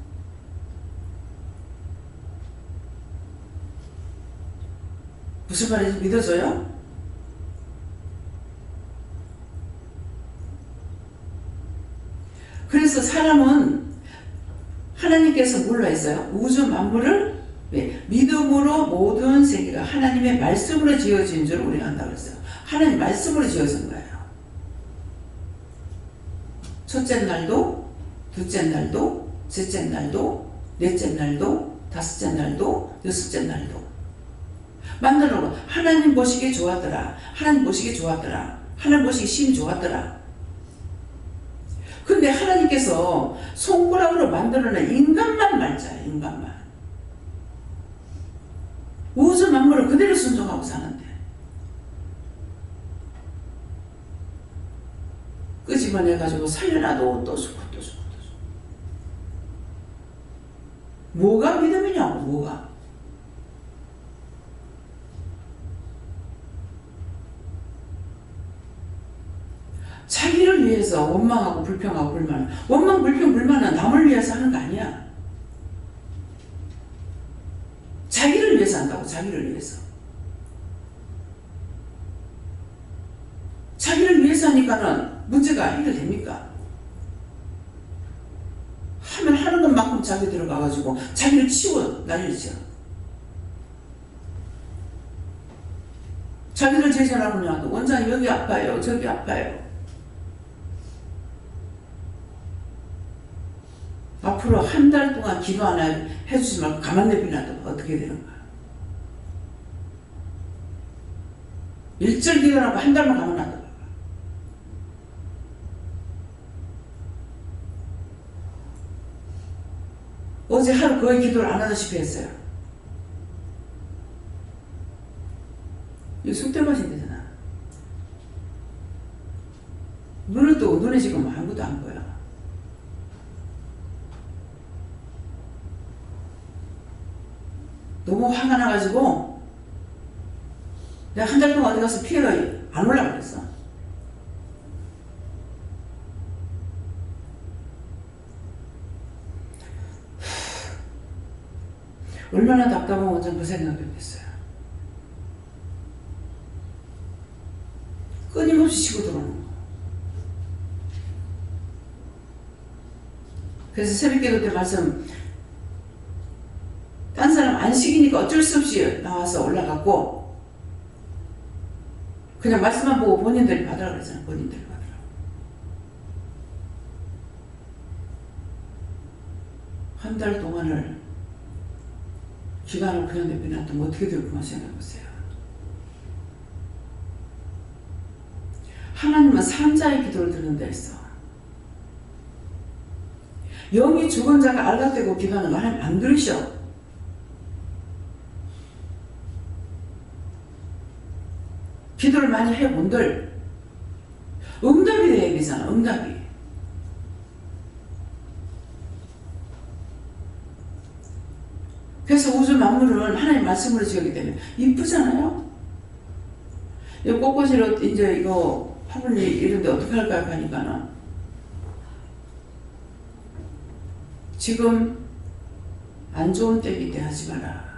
무슨 말인지 믿어져요? 그래서 사람은 하나님께서 뭘로 했어요? 우주 만물을 왜? 믿음으로 모든 세계가 하나님의 말씀으로 지어진 줄 우리가 한다고 했어요. 하나님 말씀으로 지어진 거예요. 첫째 날도, 둘째 날도, 셋째 날도, 넷째 날도, 다섯째 날도, 여섯째 날도 만들어 놓고 하나님 보시기에 좋았더라. 하나님 보시기에 좋았더라. 하나님 보시기에 심 좋았더라. 근데 하나님께서 손가락으로 만들어낸 인간만 말자예요. 인간만. 우주 만물을 그대로 순종하고 사는데 끄집어내가지고 살려놔도 또 죽고 또 죽고 또 죽고. 뭐가 믿음이냐고. 뭐가. 자기를 위해서 원망하고 불평하고 불만. 원망 불평 불만은 남을 위해서 하는 거 아니야. 자기를 위해서 한다고. 자기를 위해서. 자기를 위해서 하니까는 문제가 해결됩니까? 하면 하는 것만큼 자기 들어가가지고 자기를 치워 날리죠. 자기를 제전하느냐도 원장님 여기 아파요. 저기 아파요. 앞으로 한 달 동안 기도 하나 해주지 말고 가만 내비놔도 어떻게 되는 거야? 일절 기도하고 한 달만 가만 놔둬. 어제 하루 거의 기도를 안 하다시피 했어요. 이거 숙대 마신대잖아. 눈에 지금 아무것도 안 보여. 너무 화가 나가지고 내가 한 달 동안 어디 가서 피해가 안 올라가 그랬어. 얼마나 답답한 원장 그 생각을 했어요. 끊임없이 치고 들어오는 거. 그래서 새벽기도 때 말씀 딴 사람 안 시키니까 어쩔 수 없이 나와서 올라갔고 그냥 말씀만 보고 본인들이 받으라고 그랬잖아요. 본인들이 받으라고. 한 달 동안을 기간을 그냥 내비놨다면 어떻게 될까만 생각해보세요. 하나님은 산자의 기도를 듣는다 했어. 영이 죽은 자가 알락대고 기도하는 거 하나님 안 들으셔. 기도를 많이 해본들 응답이 돼야 되잖아. 응답이. 그래서 우주 만물은 하나님 말씀으로 지었기 때문에 이쁘잖아요. 이 꽃꽂이로 이제 이거 화분이 이런데 어떻게 할까 하니까는 지금 안 좋은 때기 때 하지 마라.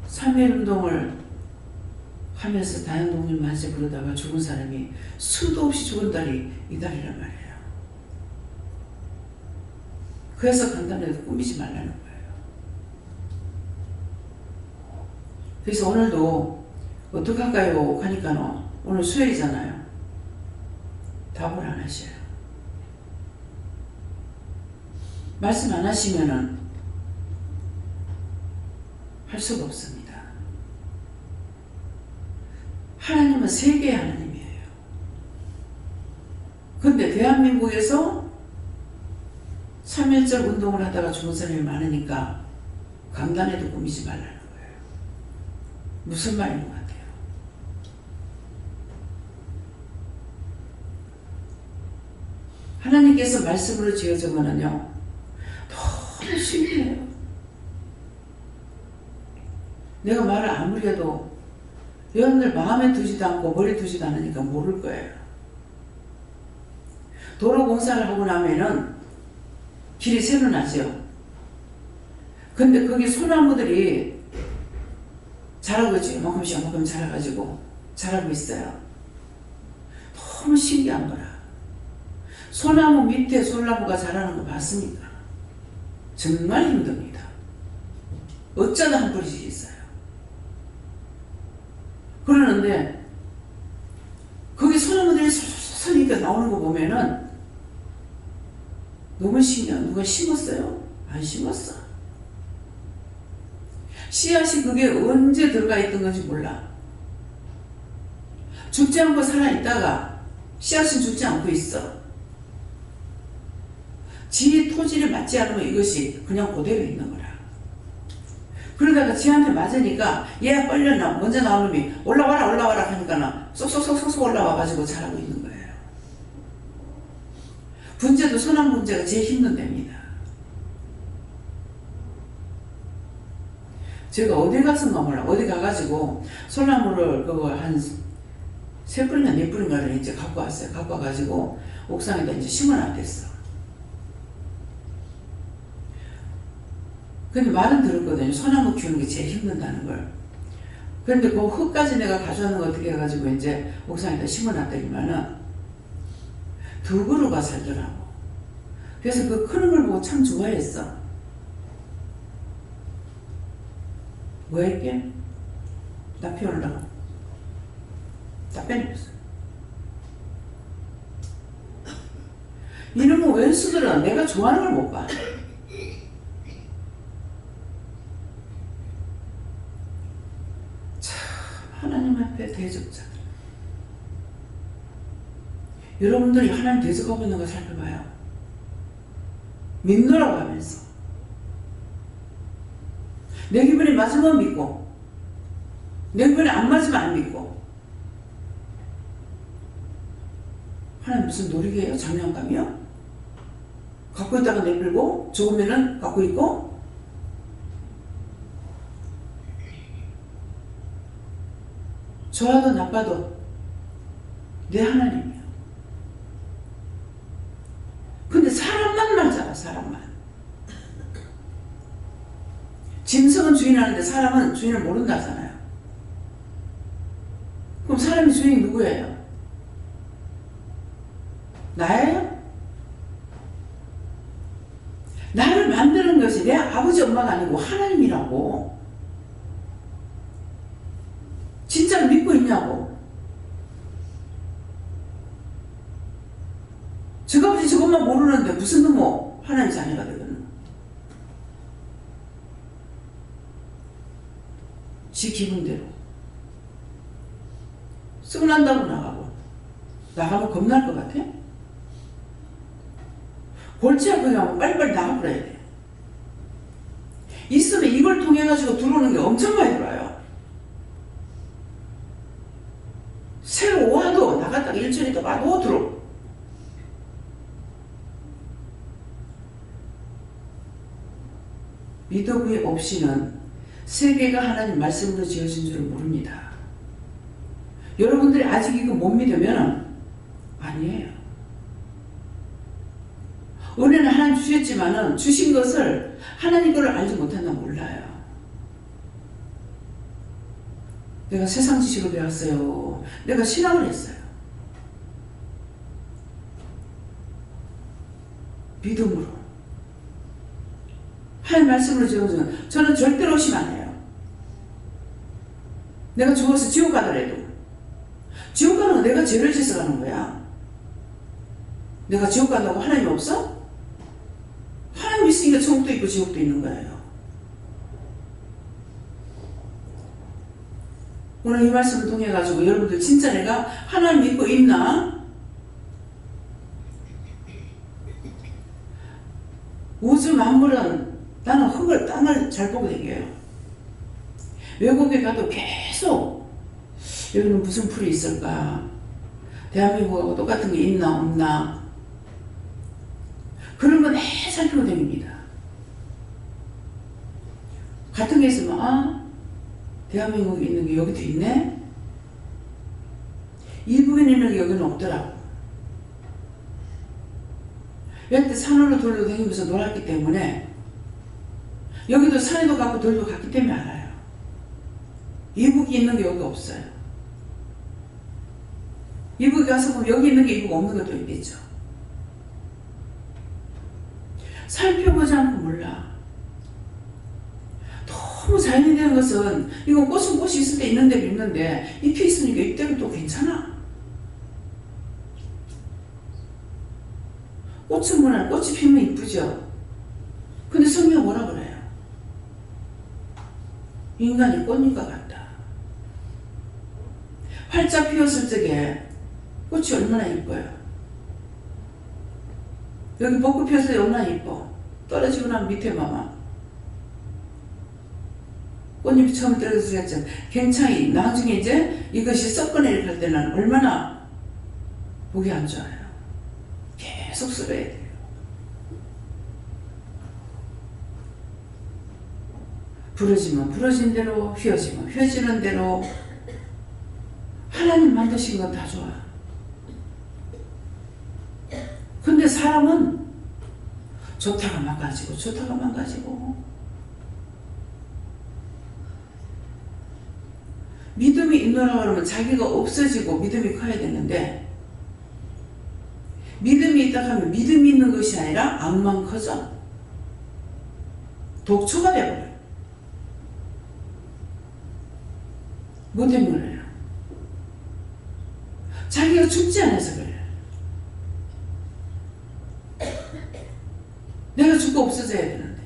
3일 운동을 하면서 다양동물 만세 부르다가 죽은 사람이 수도 없이 죽은 달이 이달이란 말이에요. 그래서 간단해도 꾸미지 말라는 거예요. 그래서 오늘도 어떡할까요? 하니까 오늘 수요일이잖아요. 답을 안 하셔요. 말씀 안 하시면은 할 수가 없습니다. 하나님은 세계의 하나님이에요. 근데 대한민국에서 3.1절 운동을 하다가 죽은 사람이 많으니까 강단에도 꾸미지 말라는 거예요. 무슨 말인 것 같아요? 하나님께서 말씀으로 지어진 거는요 너무 신기해요. 내가 말을 아무리 해도 여러분들 마음에 두지도 않고 머리에 두지도 않으니까 모를 거예요. 도로 공사를 하고 나면은 길이 새로 나죠. 근데 거기 소나무들이 자라고 있죠. 요만큼씩 자라가지고 자라고 있어요. 너무 신기한 거라. 소나무 밑에 소나무가 자라는 거 봤습니까? 정말 힘듭니다. 어쩌다 한 그릇이 있어요. 그러는데 거기 소나무들이 솔솔 이렇게 나오는 거 보면은 너무 신기해요. 누가 심었어요? 안 심었어. 씨앗이 그게 언제 들어가 있던 건지 몰라. 죽지 않고 살아있다가 씨앗은 죽지 않고 있어. 지 토질에 맞지 않으면 이것이 그냥 그대로 있는 거라. 그러다가 지한테 맞으니까 얘가 빨려 먼저 나온 놈이 올라와라 하니까는 쏙쏙쏙쏙 올라와가지고 자라고 있는 거예요. 분재도 소나무 분재가 제일 힘든 데입니다. 제가 어디 갔었나 몰라. 어디 가가지고 소나무를 그거 한 3뿌리나 4뿌리인가를 이제 갖고 왔어요. 갖고 와가지고 옥상에다 이제 심어놨댔어. 근데 말은 들었거든요. 소나무 키우는 게 제일 힘든다는 걸. 그런데 그 흙까지 내가 가져오는 거 어떻게 해가지고 이제 옥상에다 심어놨더니만은 두 그루가 살더라고. 그래서 그 크는 걸 보고 참 좋아했어. 뭐 했게? 나 피우려고. 다 빼냈어. 이놈의 왼수들은 내가 좋아하는 걸 못 봐. 참 하나님 앞에 대적자들. 여러분들이 하나님 대적하고 있는 거 살펴봐요. 믿노라고 하면서 내 기분에 맞으면 믿고 내 기분에 안 맞으면 안 믿고. 하나님 무슨 놀이개예요? 장난감이요? 갖고 있다가 내밀고 죽으면은 갖고 있고. 좋아도 나빠도 내 하나님이야. 근데 사람만 말잖아. 사람만. 짐승은 주인하는데 사람은 주인을 모른다잖아요. 그럼 사람이 주인이 누구예요? 나예요? 나를 만드는 것이 내 아버지 엄마가 아니고 하나님이라고. 진짜로 믿고 있냐고. 저가 아버지 저것만 모르는데 무슨 놈의 하나님 자녀가 되겠나. 지 기분대로 썩난다고 나가고. 나가면 겁날 것 같아? 골치 아프게 하면 빨리빨리 나가버려야 돼. 있으면 이걸 통해 가지고 들어오는 게 엄청 많이 들어와요. 새로 와도 나갔다가 일주일 있다 와도 들어. 믿음이 없이는 세계가 하나님 말씀으로 지어진 줄 모릅니다. 여러분들이 아직 이거 못 믿으면 아니에요. 은혜는 하나님 주셨지만은 주신 것을 하나님 걸 알지 못한다면 몰라요. 내가 세상 지식을 배웠어요. 내가 신앙을 했어요. 믿음으로. 하나님 말씀으로 지어주는 저는 절대로 의심 안 해요. 내가 죽어서 지옥 가더라도 지옥 가는 건 내가 죄를 지어서 가는 거야. 내가 지옥 간다고 하나님 없어? 하나님 있으니까 천국도 있고 지옥도 있는 거예요. 오늘 이 말씀을 통해 가지고 여러분들 진짜 내가 하나님 믿고 있나? 우주 만물은 나는 흙을 땅을 잘 보고 다녀요. 외국에 가도 계속 여기는 무슨 풀이 있을까? 대한민국하고 똑같은 게 있나 없나? 그런 건 살피고 다닙니다. 같은 게 있으면 대한민국에 있는 게 여기도 있네? 이북에 있는 게 여기는 없더라고. 여태 산으로 돌로 다니면서 놀았기 때문에 여기도 산에도 갔고 돌도 갔기 때문에 알아요. 이북이 있는 게 여기 없어요. 이북에 가서 보면 여기 있는 게 이북 없는 것도 있겠죠. 살펴보지 않고 몰라. 너무 자연이 되는 것은 이건 꽃은 꽃이 있을 때 있는 대로 있는데 잎이 있으니까 잎대로 또 괜찮아. 꽃은 뭐냐? 꽃이 피면 이쁘죠. 근데 성경 뭐라 그래요? 인간이 꽃잎과 같다. 활짝 피었을 적에 꽃이 얼마나 이뻐요. 여기 벚꽃 피었을 때 얼마나 이뻐. 떨어지고 나면 밑에 봐봐. 꽃잎이 처음 떨어져서 했죠. 굉장히 나중에 이제 이것이 썩어내리고 할 때는 얼마나 보기 안 좋아요. 계속 쓸어야 돼요. 부러지면 부러진 대로, 휘어지면 휘어지는 대로 하나님 만드신 건 다 좋아. 근데 사람은 좋다가 망가지고 좋다가 망가지고 믿음이 있노라 그러면 자기가 없어지고 믿음이 커야 되는데 믿음이 있다 하면 믿음이 있는 것이 아니라 악만 커져. 독초가 되어버려요. 뭐 때문에요? 자기가 죽지 않아서 그래요. 내가 죽고 없어져야 되는데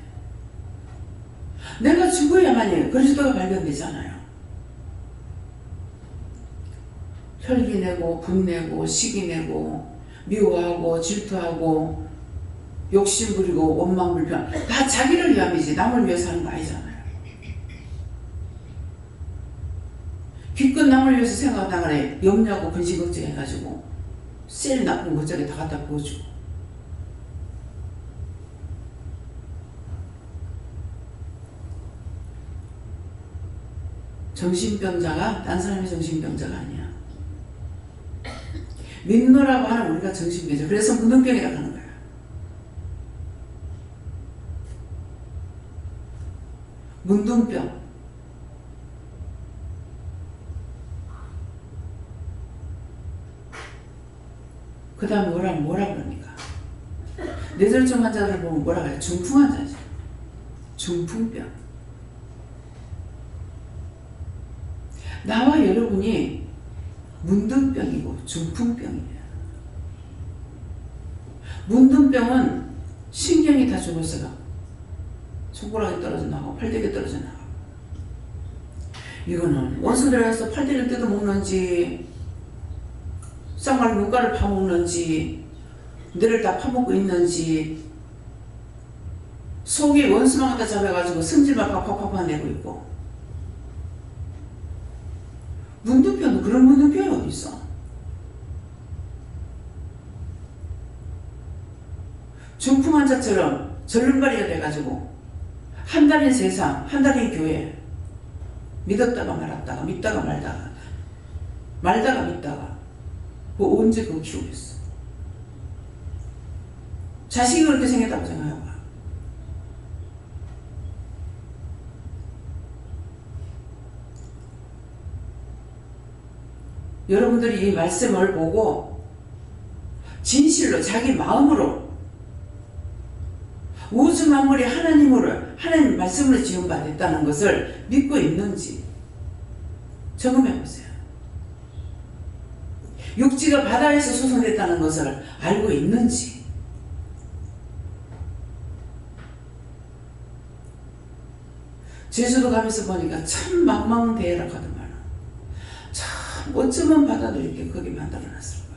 내가 죽어야만이 그리스도가 발견되잖아요. 혈기 내고 분내고 시기 내고 미워하고 질투하고 욕심 부리고 원망 불평 다 자기를 위함이지 남을 위해서 하는 거 아니잖아요. 기껏 남을 위해서 생각하다가 염려하고 근심 걱정해가지고 셀 나쁜 것저기 다 갖다 부어주고 정신병자가 딴 사람이 정신병자가 아니야. 믿노라고 하는 우리가 정신병자. 그래서 문둥병이라고 하는 거야. 문둥병. 그 다음 뭐라 그럽니까? 뇌졸중 환자들 보면 뭐라 그래요? 중풍 환자죠. 중풍병. 나와 여러분이 문둥병이고 중풍병이에요. 문둥병은 신경이 다 죽어서 손가락이 떨어져 나가고 팔다리 떨어져 나가고 이거는 원수들에서 팔다리를 뜯어먹는지 쌍말 눈가를 파먹는지 뇌를 다 파먹고 있는지 속에 원수만 갖다 잡아가지고 승질만 팍팍팍팍 내고 있고 문둥병도 그런 문둥병이 어디 있어? 중풍 환자처럼 절름발이가 돼가지고 한 달인 세상, 한 달인 교회 믿었다가 말았다가 믿다가 말다가 믿다가 뭐 언제 그거 키우겠어? 자식이 그렇게 생겼다고 생각해봐. 여러분들이 이 말씀을 보고 진실로 자기 마음으로 우주 만물이 하나님 말씀으로 지음받았다는 것을 믿고 있는지 점검해 보세요. 육지가 바다에서 소송됐다는 것을 알고 있는지 제주도 가면서 보니까 참 망망대해락하더만 참 어쩌면 바다도 이렇게 거기 만들어놨을까.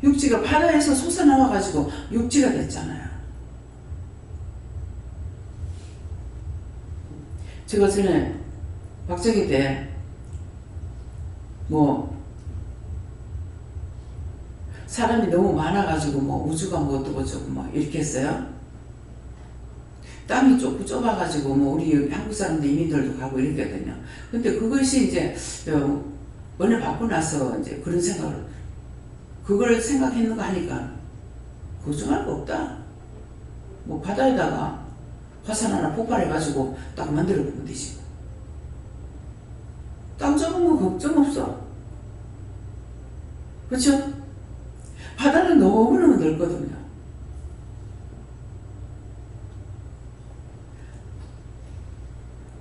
육지가 바다에서 솟아나와가지고 육지가 됐잖아요. 제가 전에 박정희 때 사람이 너무 많아가지고 뭐 우주가 뭐 어떻고 저쩌고 뭐 이렇게 했어요. 땅이 좁아가지고 뭐 우리 한국 사람들 이민들도 가고 이랬거든요. 근데 그것이 이제 은혜 받고 나서 이제 그런 생각을 그걸 생각했는가 하니까 걱정할 거 없다. 뭐 바다에다가 화산 하나 폭발해가지고 딱 만들어 보면 되지. 땅 좁은 거 걱정 없어. 그렇죠? 바다는 너무너무 넓거든요.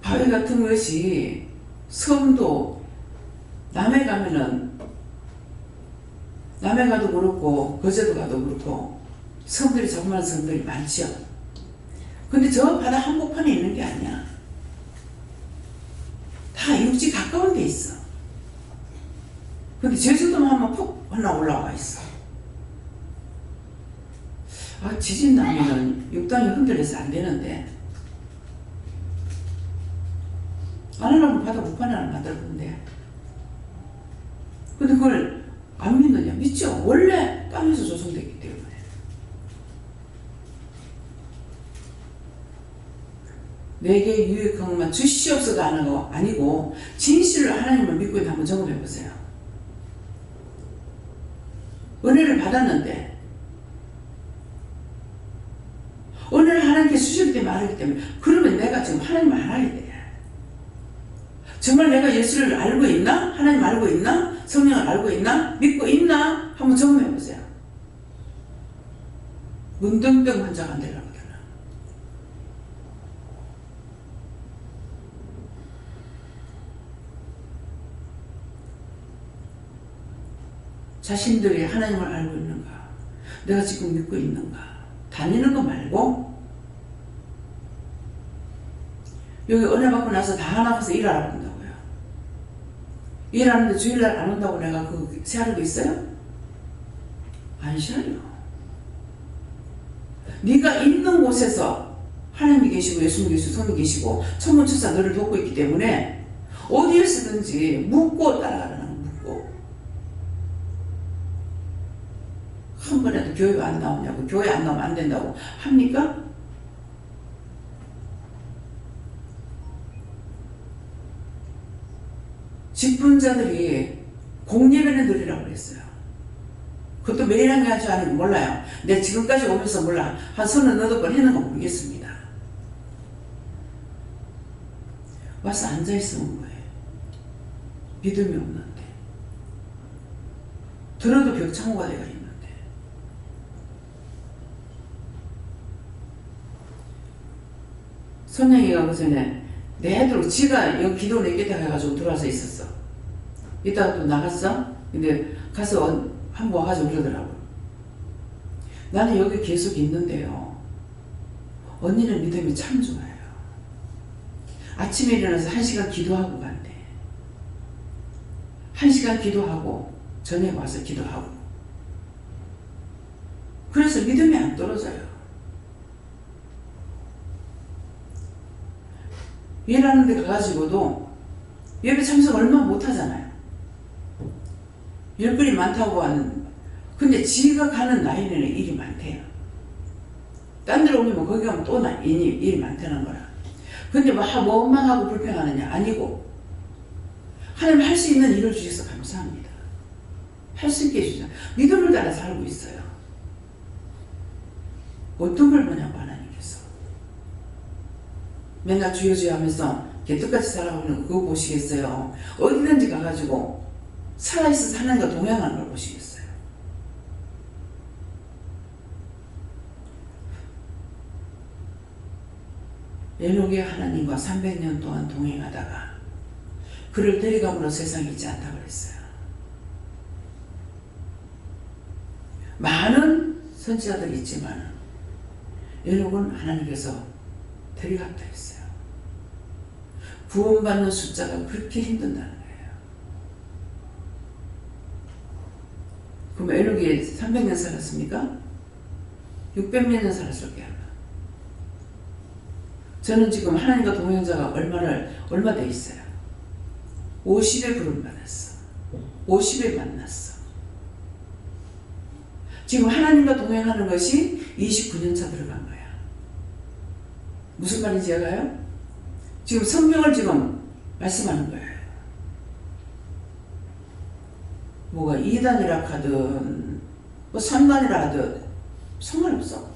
바위 같은 것이 섬도 남해 가도 그렇고 거제도 가도 그렇고 섬들이 조그마한 섬들이 많죠. 근데 저 바다 한복판에 있는 게 아니야. 다 육지 가까운 데 있어. 근데 제주도만 하면 푹 하나 올라와 있어. 지진 나면은 육당이 흔들려서 안 되는데 안 하려면 바다 북한에 하나 만들어 보는데 근데 그걸 안 믿느냐? 믿죠. 원래 땅에서 조성됐기 때문에. 내게 유익한 것만 주시옵소서가 하는 거 아니고 진실을 하나님을 믿고 있는 한번 점검해 보세요. 은혜를 받았는데 은혜를 하나님께 주실 때 말하기 때문에 그러면 내가 지금 하나님 알아야 돼. 정말 내가 예수를 알고 있나? 하나님 알고 있나? 성령을 알고 있나? 믿고 있나? 한번 점검해 보세요. 문둥병 환자가 안 되려거든. 자신들이 하나님을 알고 있는가? 내가 지금 믿고 있는가? 다니는 거 말고 여기 은혜 받고 나서 다 나가서 일하러 간다고요. 일하는데 주일날 안 온다고 내가 그 세하루가 있어요? 안 쉬어요. 네가 있는 곳에서 하나님이 계시고 예수님 계시고 성령 계시고 천문천사 너를 돕고 있기 때문에 어디에서든지 묻고 따라가는 묻고 한 번에도 교회 안 나오냐고 교회 안 나오면 안 된다고 합니까? 직분자들이 공예배는 드리라고 그랬어요. 그것도 매일 한 게 아주 아니고 몰라요. 내가 지금까지 오면서 몰라. 한 38번 했는 거 모르겠습니다. 와서 앉아있으면 뭐예요? 믿음이 없는데. 들어도 벽창호가 되어 있는데. 선영이가 그 전에 내도록 지가 여기 기도 내겠다 해가지고 들어와서 있었어. 이따가 또 나갔어? 근데 가서 한번 와가지고 그러더라고. 나는 여기 계속 있는데요. 언니는 믿음이 참 좋아요. 아침에 일어나서 1시간 기도하고 간대. 1시간 기도하고 저녁에 와서 기도하고. 그래서 믿음이 안 떨어져요. 일하는 데 가가지고도 예배 참석 얼마 못하잖아요. 일거리 많다고 하는. 근데 지가 가는 라인에는 일이 많대요. 딴 데로 오면 거기 가면 또 일이 많다는 거라. 근데 뭐 원망하고 불평하느냐? 아니고 하나님 할 수 있는 일을 주셔서 감사합니다. 할 수 있게 해주자. 믿음을 따라 살고 있어요. 어떤 걸 보냐고 하나님께서. 맨날 주여 주여 하면서 개떡같이 살아가는 그거 보시겠어요? 어디든지 가가지고 살아있어 하나님과 동행하는 걸 보시겠어요? 에녹이 하나님과 300년 동안 동행하다가 그를 데려감으로 세상에 있지 않다고 그랬어요. 많은 선지자들이 있지만 에녹은 하나님께서 데려갔다 했어요. 구원받는 숫자가 그렇게 힘든다는 거예요. 그럼 에녹이 300년 살았습니까? 600몇 년 살았을 거야. 저는 지금 하나님과 동행자가 얼마 돼 있어요? 50에 부름 받았어. 50에 만났어. 지금 하나님과 동행하는 것이 29년차 들어간 거야. 무슨 말인지 알아요? 지금 성경을 지금 말씀하는 거예요. 뭐가 2단이라 하든 뭐 3단이라 하든 상관없어.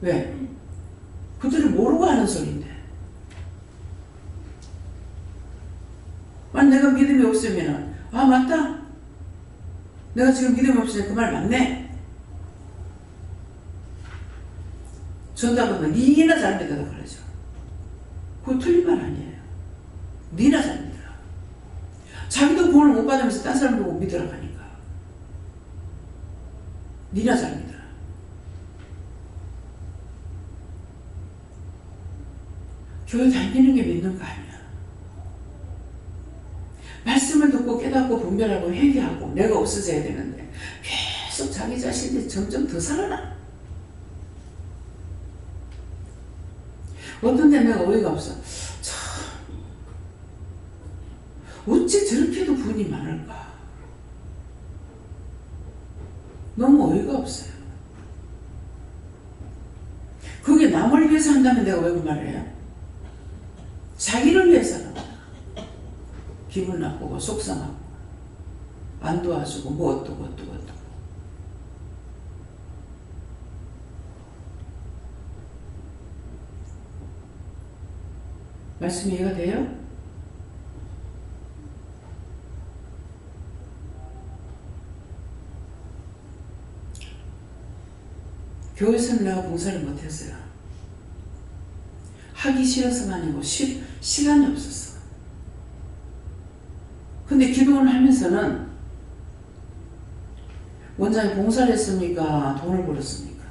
왜? 그들이 모르고 하는 소리인데. 내가 믿음이 없으면 아 맞다. 내가 지금 믿음이 없으니까 그 말 맞네. 전답은 니나 잘 믿어라 그러죠. 그거 틀린 말 아니에요. 니나 잘 믿어라. 자기도 구원을 못 받으면서 딴 사람 보고 믿으라 하니까. 니나 잘 믿어라. 교회 다니는 게 믿는 거 아니야. 말씀을 듣고 깨닫고 분별하고 회개하고 내가 없어져야 되는데 계속 자기 자신이 점점 더 살아나. 어떤 데 내가 어이가 없어. 참 어찌 저렇게도 분이 많을까. 너무 어이가 없어요. 그게 남을 위해서 한다면 내가 왜 그 말을 해요? 자기를 위해서는 기분 나쁘고 속상하고 안 도와주고 뭐 어떠고 말씀 이해가 돼요? 교회에서는 내가 봉사를 못했어요. 하기 싫어서가 아니고 시간이 없었어. 근데 기도를 하면서는 원장이 봉사를 했습니까? 돈을 벌었습니까?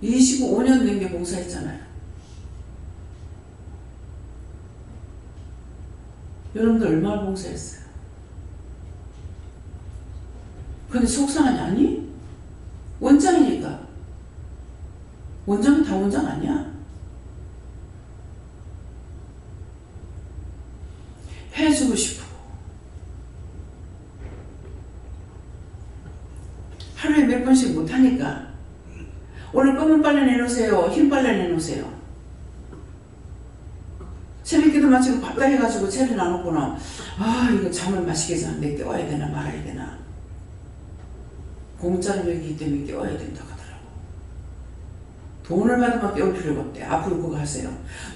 이 25년 넘게 봉사했잖아요. 여러분들 얼마나 봉사했어요? 근데 속상하니? 아니? 원장이니까. 원장은 다 원장 아니야? 해주고 싶고 하루에 몇 번씩 못하니까 오늘 검은 빨래 내놓으세요. 흰 빨래 내놓으세요. 새벽기도 마치고 밥다 해가지고 차려 놔놓고는 아 이거 잠을 마시게 자는데 깨워야 되나 말아야 되나. 공짜로 여기 때문에 깨워야 된다고 하더라고. 돈을 받으면 깨울 필요가 없대. 앞으로 그거 하세요.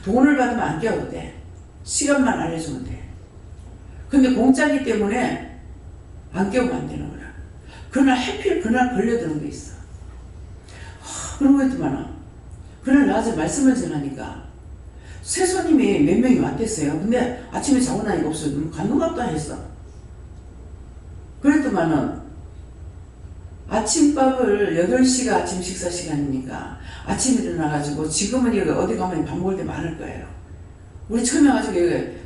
돈을 받으면 안 깨워도 돼. 시간만 알려주면 돼. 근데 공짜기 때문에 안 깨우면 안 되는 거야. 그날 하필 그날 걸려드는 게 있어. 그런 거 있더만. 그날 낮에 말씀을 전하니까 새 손님이 몇 명이 왔댔어요. 근데 아침에 자고 나니까 없어요. 너무 감동받다 했어. 그랬더만은 아침밥을 8시가 아침 식사 시간이니까 아침에 일어나가지고 지금은 여기 어디 가면 밥 먹을 때 많을 거예요. 우리 처음에 와가지고 여기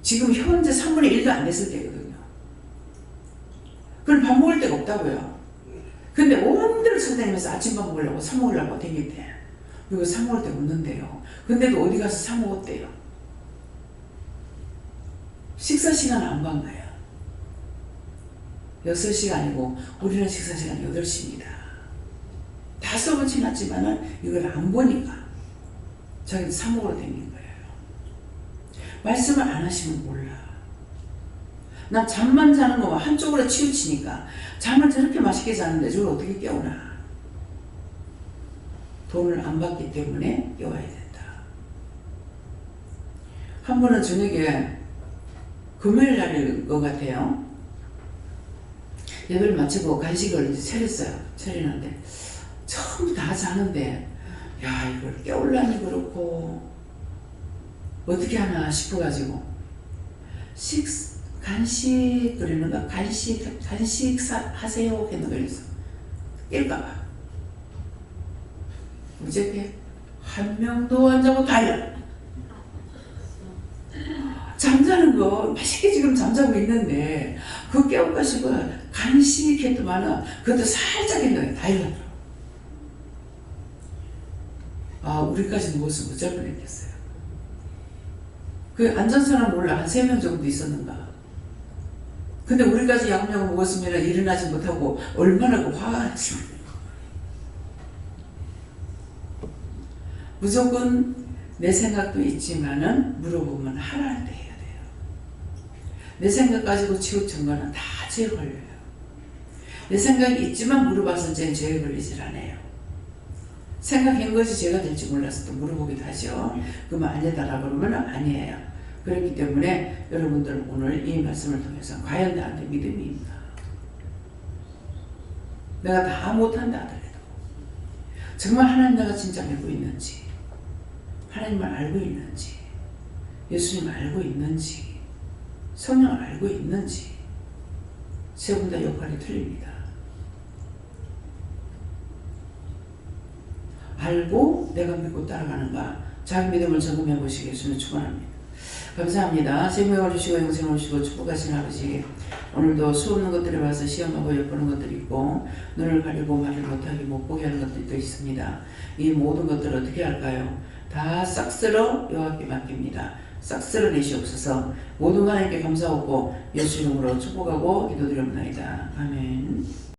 지금 현재 3분의 1도 안 됐을 때거든요. 그럼 밥 먹을 데가 없다고요. 근데 온 데를 찾아다니면서 아침밥 먹으려고 사 먹으려고 댕겼대. 이거 사 먹을 데가 없는데요. 근데도 어디 가서 사 먹었대요. 식사 시간 안 간 거예요. 6시간이고 우리는 식사 시간이 8시입니다. 다 썩어 지났지만은 이걸 안 보니까 자기도 사 먹으러 댕긴 거예요. 말씀을 안 하시면 몰라. 난 잠만 자는 거만 한쪽으로 치우치니까 잠을 저렇게 맛있게 자는데 저걸 어떻게 깨우나. 돈을 안 받기 때문에 깨워야 된다. 한 번은 저녁에 금요일 날일 것 같아요. 예배를 마치고 간식을 이제 차렸어요. 차리는데 처음 다 자는데 야 이걸 깨우려니 그렇고 어떻게 하나 싶어가지고 간식 그러는가 간식 하세요 했는 그래서 깰까봐 무지하게 한 명도 안 자고 달려. 잠자는 거 맛있게 지금 잠자고 있는데 그거 깨울까 싶어 간식 했더만은 그것도 살짝 했는데 다 일어나더라고. 아 우리까지 누웠으면 어쩔 뻔했겠어요. 그 앉은 사람 몰라. 한 3명 정도 있었는가. 근데 우리까지 야금야금 먹었으면 일어나지 못하고 얼마나 그 화가 났습니까. 무조건 내 생각도 있지만은 물어보면 하라는 데 해야 돼요. 내 생각 가지고 치우친 거는 다 죄 걸려요. 내 생각이 있지만 물어봐서 죄에 걸리질 않아요. 생각한 것이 죄가 될지 몰라서 또 물어보기도 하죠. 그러면 아니다라고 그러면 아니에요. 그렇기 때문에 여러분들 오늘 이 말씀을 통해서 과연 나한테 믿음이 있나? 내가 다 못한다 하더라도 정말 하나님 내가 진짜 믿고 있는지, 하나님을 알고 있는지, 예수님을 알고 있는지, 성령을 알고 있는지 세 분 다 역할이 틀립니다. 알고 내가 믿고 따라가는가, 자기 믿음을 점검해 보시겠으면 축원합니다. 감사합니다. 생명을 주시고 영생을 주시고 축복하신 아버지, 오늘도 수없는 것들에 와서 시험하고 엿보는 것들이 있고 눈을 가리고 말을 못하게 못 보게 하는 것들도 있습니다. 이 모든 것들을 어떻게 할까요? 다 싹 쓸어 여호와께 맡깁니다. 싹 쓸어내시옵소서. 모든 하나님께 감사하고 예수 이름으로 축복하고 기도드립니다. 아멘.